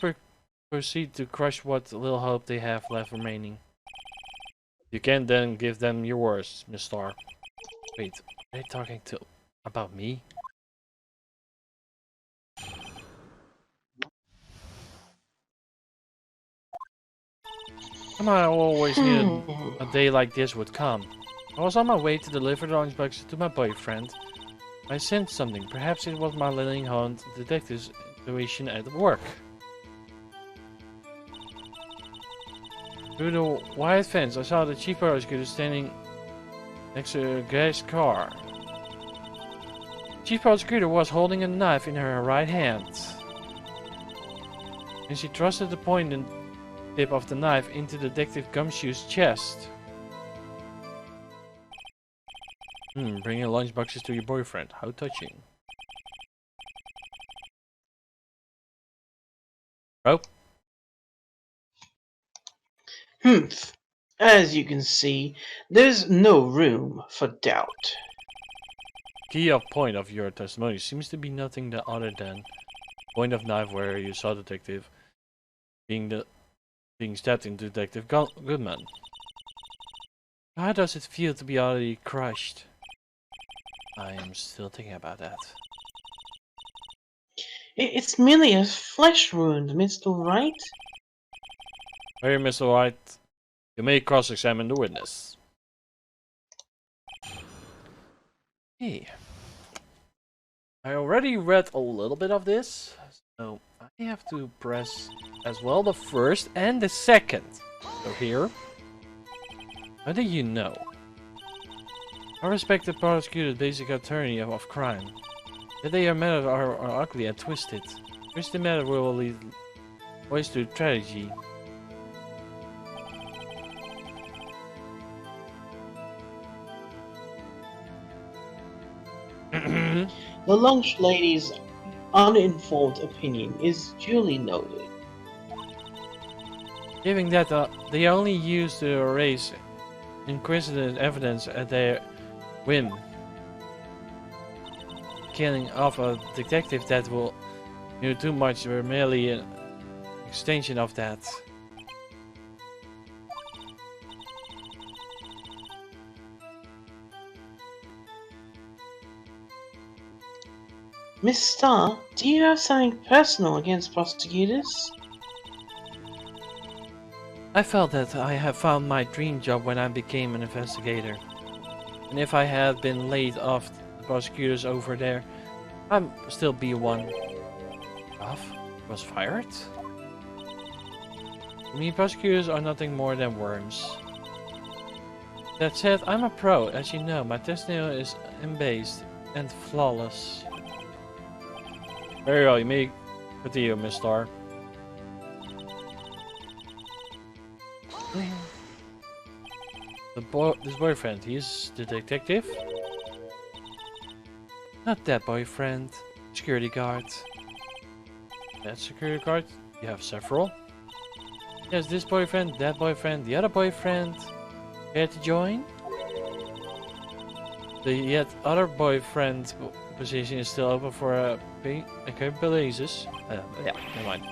proceed to crush what little hope they have left remaining. You can then give them your words, Miss Starr. Wait, are they talking about me? Somehow I always knew a day like this would come. I was on my way to deliver the lunchbox to my boyfriend. I sensed something. Perhaps it was my Lilling Hunt detective's intuition at work. Through the wide fence, I saw the chief prosecutor standing next to a guy's car. The chief prosecutor was holding a knife in her right hand. And she thrusted the pointed tip of the knife into Detective Gumshoe's chest. Bringing lunchboxes to your boyfriend. How touching. Bro? As you can see, there's no room for doubt. Key of point of your testimony seems to be nothing other than point of knife where you saw Detective being stabbed into Detective Goodman. How does it feel to be already crushed? I am still thinking about that. It's merely a flesh wound, Mr. Wright. Hey, Mr. Wright, you may cross-examine the witness. Hey, I already read a little bit of this, so I have to press as well the first and the second. So here, how do you know? I respect the prosecutor's basic attorney of crime. Yet their methods are ugly and twisted. Twisted method will lead always to tragedy. The lunch lady's uninformed opinion is duly noted. Given that they only used to erase inquisitive evidence at their whim. Killing off a detective that will knew too much were merely an extension of that. Miss Starr, do you have something personal against prosecutors? I felt that I had found my dream job when I became an investigator. And if I had been laid off the prosecutors over there, I'd still be one. Off? Was fired? To me, prosecutors are nothing more than worms. That said, I'm a pro, as you know. My testimony is unbiased and flawless. Very well, you may continue, Miss Starr. This boyfriend, he's the detective? Not that boyfriend. Security guard. That security guard? You have several? Yes, this boyfriend, that boyfriend, the other boyfriend. Care to join? The yet other boyfriend position is still open for a basis. Yeah, never mind.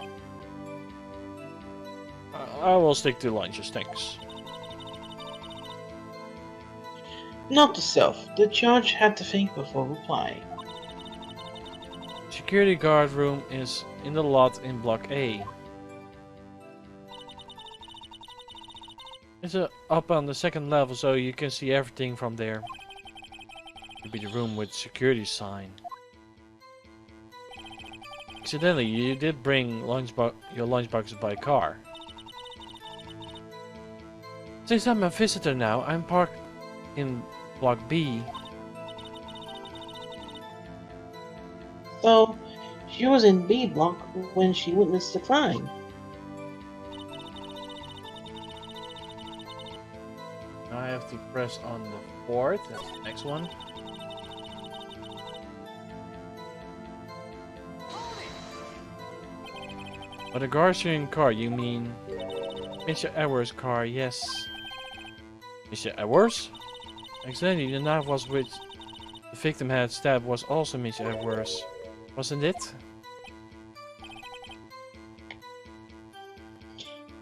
I will stick to lunches, thanks. Note to self, the judge had to think before replying. Security guard room is in the lot in block A. It's up on the second level, so you can see everything from there. Could be the room with security sign. Incidentally, you did bring your lunchbox by car. Since I'm a visitor now, I'm parked in block B. So, she was in B block when she witnessed the crime. I have to press on the board. That's the next one. But a Garcian car, you mean Mr. Edwards' car? Yes. Mr. Edwards? Exactly, the knife was which the victim had stabbed was also Mr. Edwards, wasn't it?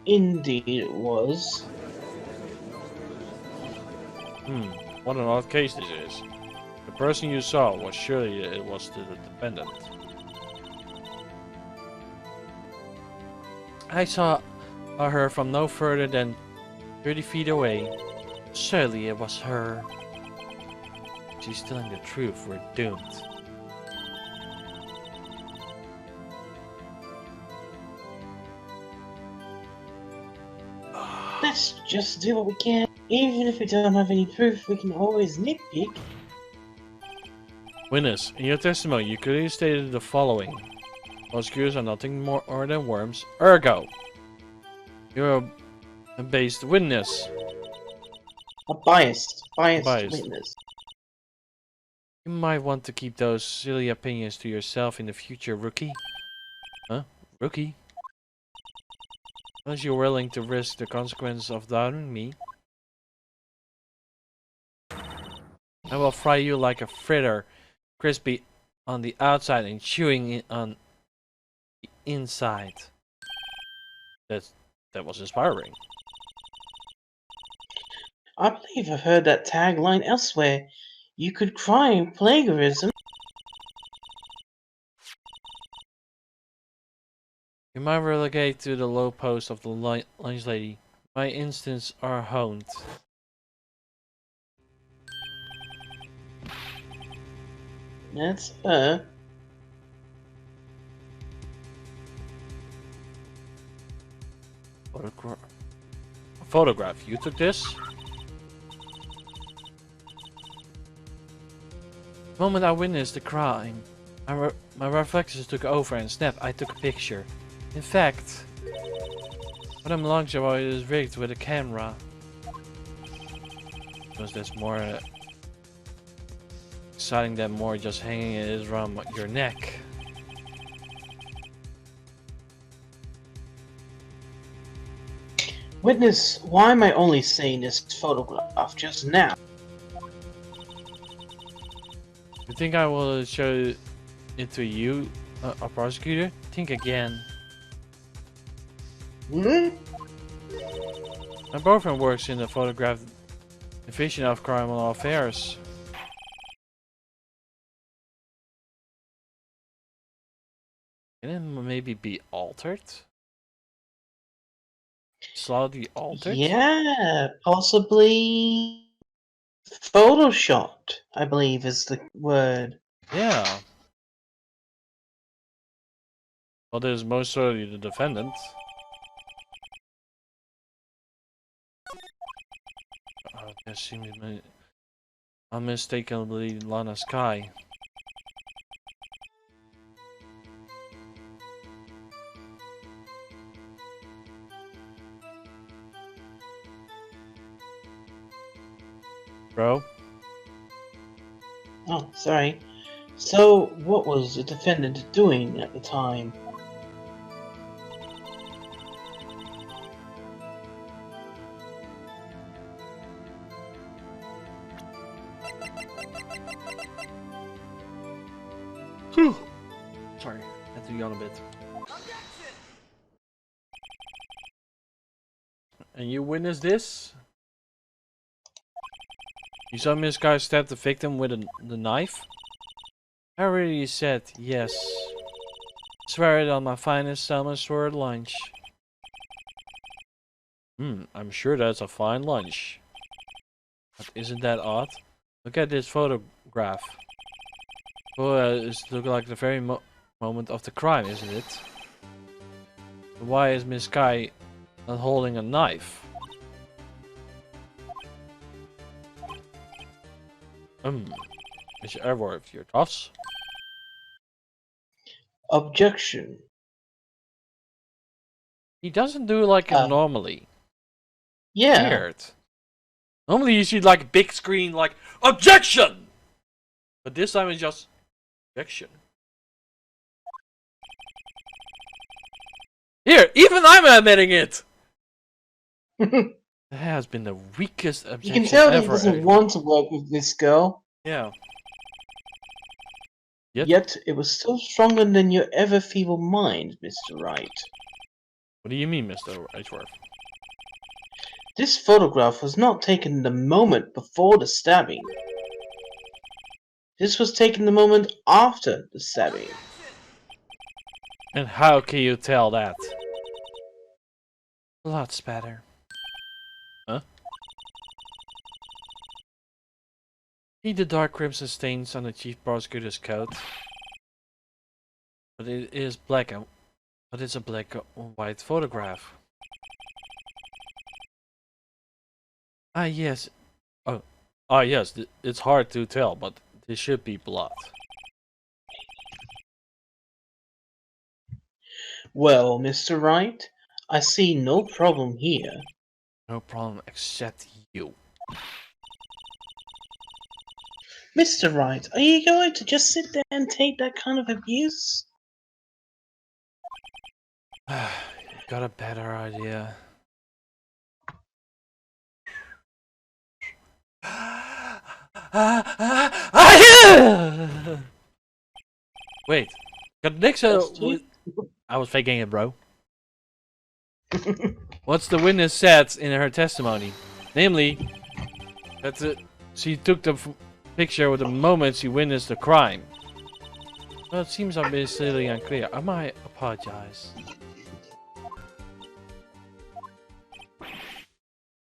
Indeed it was. What an odd case this is. The person you saw was surely it was the defendant. I saw her from no further than 30 feet away. Surely it was her. She's telling the truth, we're doomed. Let's just do what we can. Even if we don't have any proof, we can always nitpick. Witness, in your testimony, you clearly stated the following. Prosecutors are nothing more than worms. Ergo, you're a based witness. A biased witness. You might want to keep those silly opinions to yourself in the future, rookie. Huh? Rookie? Unless you're willing to risk the consequences of doubting me. I will fry you like a fritter, crispy on the outside and chewing it on the inside. That was inspiring. I believe I've heard that tagline elsewhere. You could crime plagiarism. You might relegate to the low post of the lunch lady. My instincts are honed. That's her. Photograph. You took this? The moment I witnessed the crime, my reflexes took over and snap, I took a picture. In fact, what I'm launching about is rigged with a camera. Because that's more exciting than more just hanging it is around your neck. Witness, why am I only seeing this photograph just now? You think I will show it to you, a prosecutor? Think again. My boyfriend works in the photograph division of criminal affairs. Can it maybe be altered? Slightly altered? Yeah, possibly photoshopped, I believe is the word. Yeah. Well, there's most certainly the defendant. Oh, that seems unmistakably Lana Sky. Bro? Oh, sorry. So, what was the defendant doing at the time? Sorry, had to yawn a bit. And you witnessed this? You saw Miss Guy stab the victim with the knife? I already said yes. Swear it on my finest salmon sword lunch. I'm sure that's a fine lunch. But isn't that odd? Look at this photograph. Oh, it looks like the very moment of the crime, isn't it? Why is Miss Guy not holding a knife? Mr. Airworth, your thoughts? Objection. He doesn't do like it normally. Yeah. Weird. Normally you see like a big screen like OBJECTION! But this time it's just objection. Here, even I'm admitting it! That has been the weakest objection You can tell ever. he doesn't want to work with this girl. Yeah. Yet it was still stronger than your ever feeble mind, Mr. Wright. What do you mean, Mr. Edgeworth? This photograph was not taken the moment before the stabbing. This was taken the moment after the stabbing. And how can you tell that? Blood spatter. Huh? See the dark crimson stains on the chief prosecutor's coat? But it is black and... But it's a black and white photograph. Ah yes. Yes, it's hard to tell, but this should be blood. Well, Mr. Wright, I see no problem here. No problem except you. Mr. Wright, are you going to just sit there and take that kind of abuse? Got a better idea. Wait, got next. I was faking it, bro. What's the witness said in her testimony? Namely, that she took the picture with the moment she witnessed the crime. Well, it seems I'm being slightly unclear. I might apologize.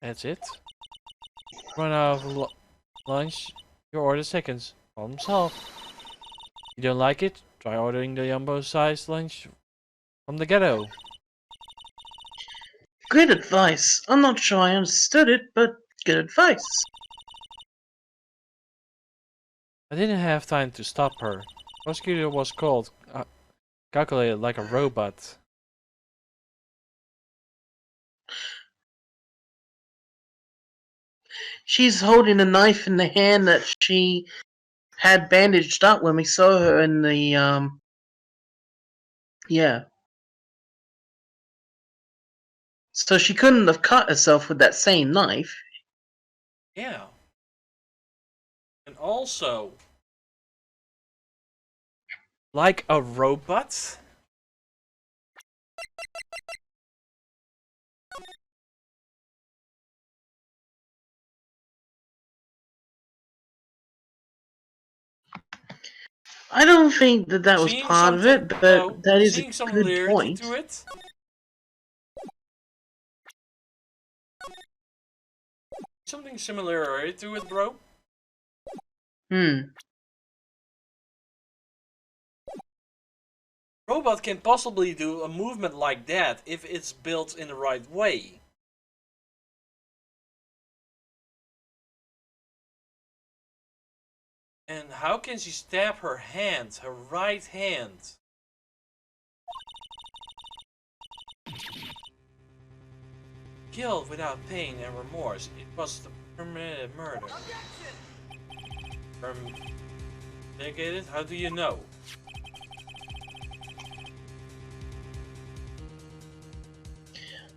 That's it. Run out of lunch. Your order seconds. Problem solved. You don't like it? Try ordering the jumbo-sized lunch from the ghetto. Good advice. I'm not sure I understood it, but good advice. I didn't have time to stop her. Prosecutor was called, calculated like a robot. She's holding a knife in the hand that she had bandaged up when we saw her in the, yeah. So she couldn't have cut herself with that same knife. Yeah. And also, like a robot? I don't think that was part of it, but no, that is a good point. To it? Something similar to it, bro? Robot can possibly do a movement like that if it's built in the right way. And how can she stab her hand, her right hand? Killed without pain and remorse. It was the permitted murder. Dedicated? How do you know?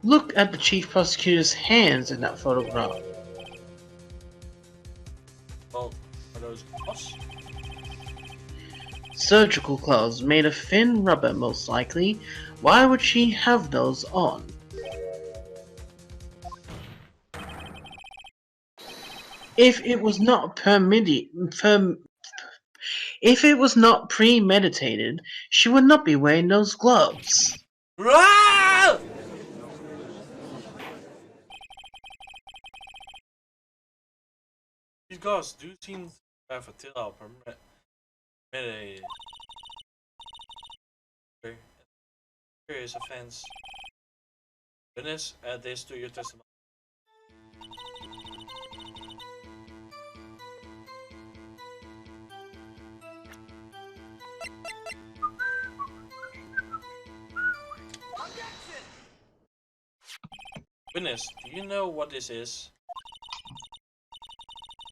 Look at the chief prosecutor's hands in that photograph. Well, are those gloves? Surgical gloves made of thin rubber, most likely. Why would she have those on? If it was not premeditated, she would not be wearing those gloves. Ah! These guys do seem to have a tail premeditated. Serious offense. Witness, add this to your testimony. Witness, do you know what this is?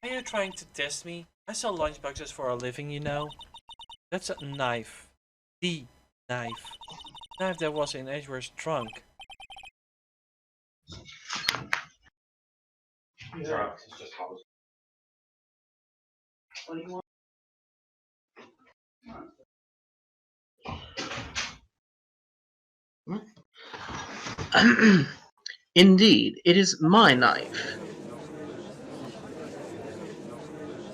Are you trying to test me? I sell lunchboxes for a living, you know. That's a knife. The knife. Knife that was in Edgeworth's trunk. Indeed, it is my knife.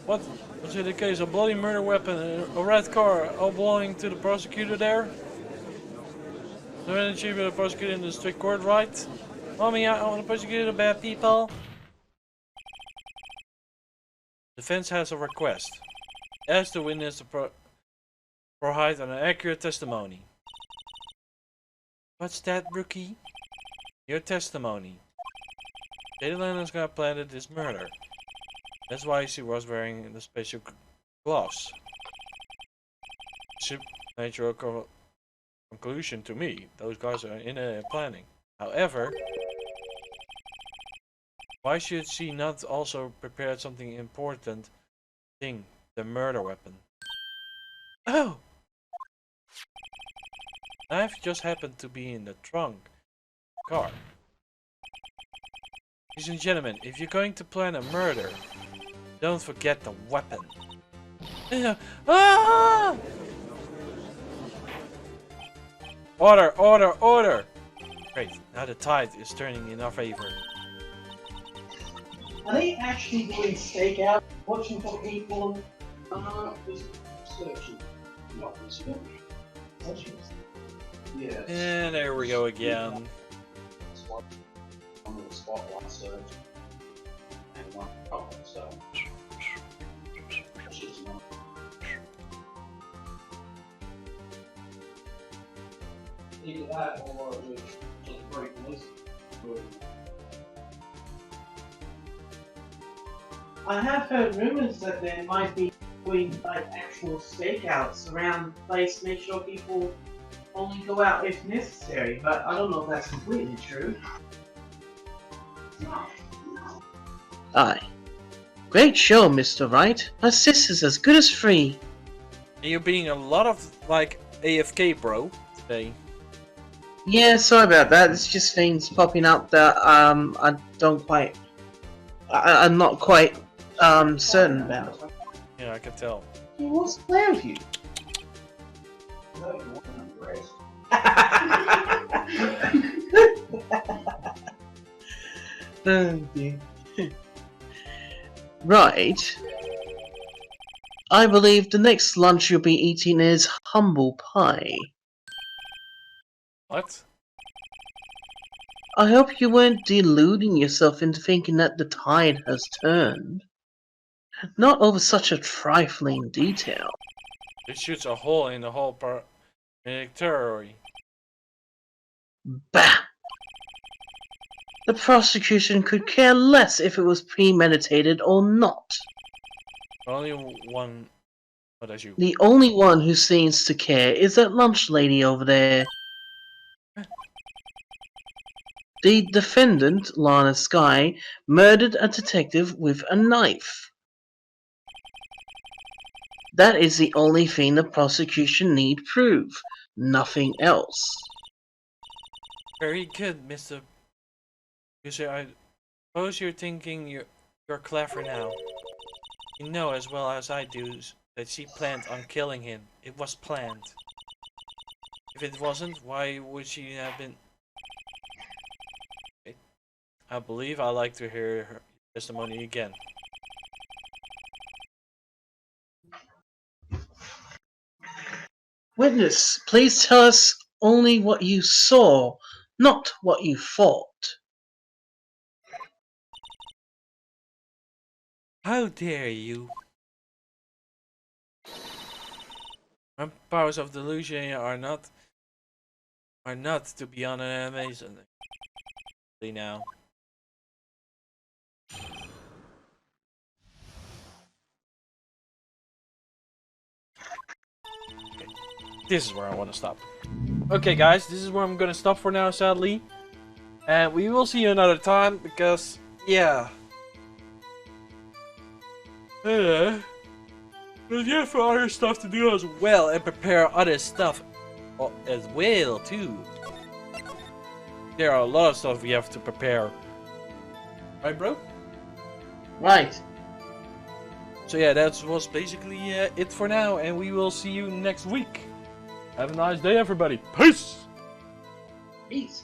What? Was it a case of bloody murder weapon, a red car, all belonging to the prosecutor there? No energy with the prosecutor in the strict court, right? Mommy, I want to prosecute the bad people. Defense has a request. Ask the witness to provide an accurate testimony. What's that, rookie? Your testimony. Lady Lennon's gonna planted this murder. That's why she was wearing the special gloves. Supernatural conclusion to me. Those guys are in a planning. However, why should she not also prepare something important thing? The murder weapon. Oh! Knife just happened to be in the trunk car. Ladies and gentlemen, if you're going to plan a murder, don't forget the weapon. Ah! Order, order, order! Great, now the tide is turning in our favor. Are they actually doing stakeout, watching for people? Searching. Not searching. Yeah. And there we go again. On the spotlight search. And one problem, so. Either that or just break this. I have heard rumors that there might be doing like actual stakeouts around the place, make sure people only go out if necessary, but I don't know if that's completely true. Aye. Great show, Mr. Wright. My sister's as good as free. You're being a lot of like AFK, bro, today. Yeah, sorry about that. It's just things popping up that I don't quite. I'm not quite certain about. Yeah, I can tell. He wants to play with you. Oh, dear. Right. I believe the next lunch you'll be eating is humble pie. What? I hope you weren't deluding yourself into thinking that the tide has turned. Not over such a trifling detail. It shoots a hole in the whole territory. Bah! The prosecution could care less if it was premeditated or not. Only one. What is you? The only one who seems to care is that lunch lady over there. The defendant, Lana Skye, murdered a detective with a knife. That is the only thing the prosecution need prove. Nothing else. Very good, Mr. User. I suppose you're thinking you're clever now. You know as well as I do that she planned on killing him. It was planned. If it wasn't, why would she have been... Okay. I believe I'd like to hear her testimony again. Witness, please tell us only what you saw, not what you thought. How dare you? My powers of delusion are not to be on an amazing now. Okay. This is where I want to stop. Okay guys, this is where I'm gonna stop for now, sadly. And we will see you another time because yeah. But you have other stuff to do as well and prepare other stuff as well too. There are a lot of stuff we have to prepare. Right, bro? Right. So yeah, that was basically it for now, and we will see you next week. Have a nice day, everybody. Peace! Peace.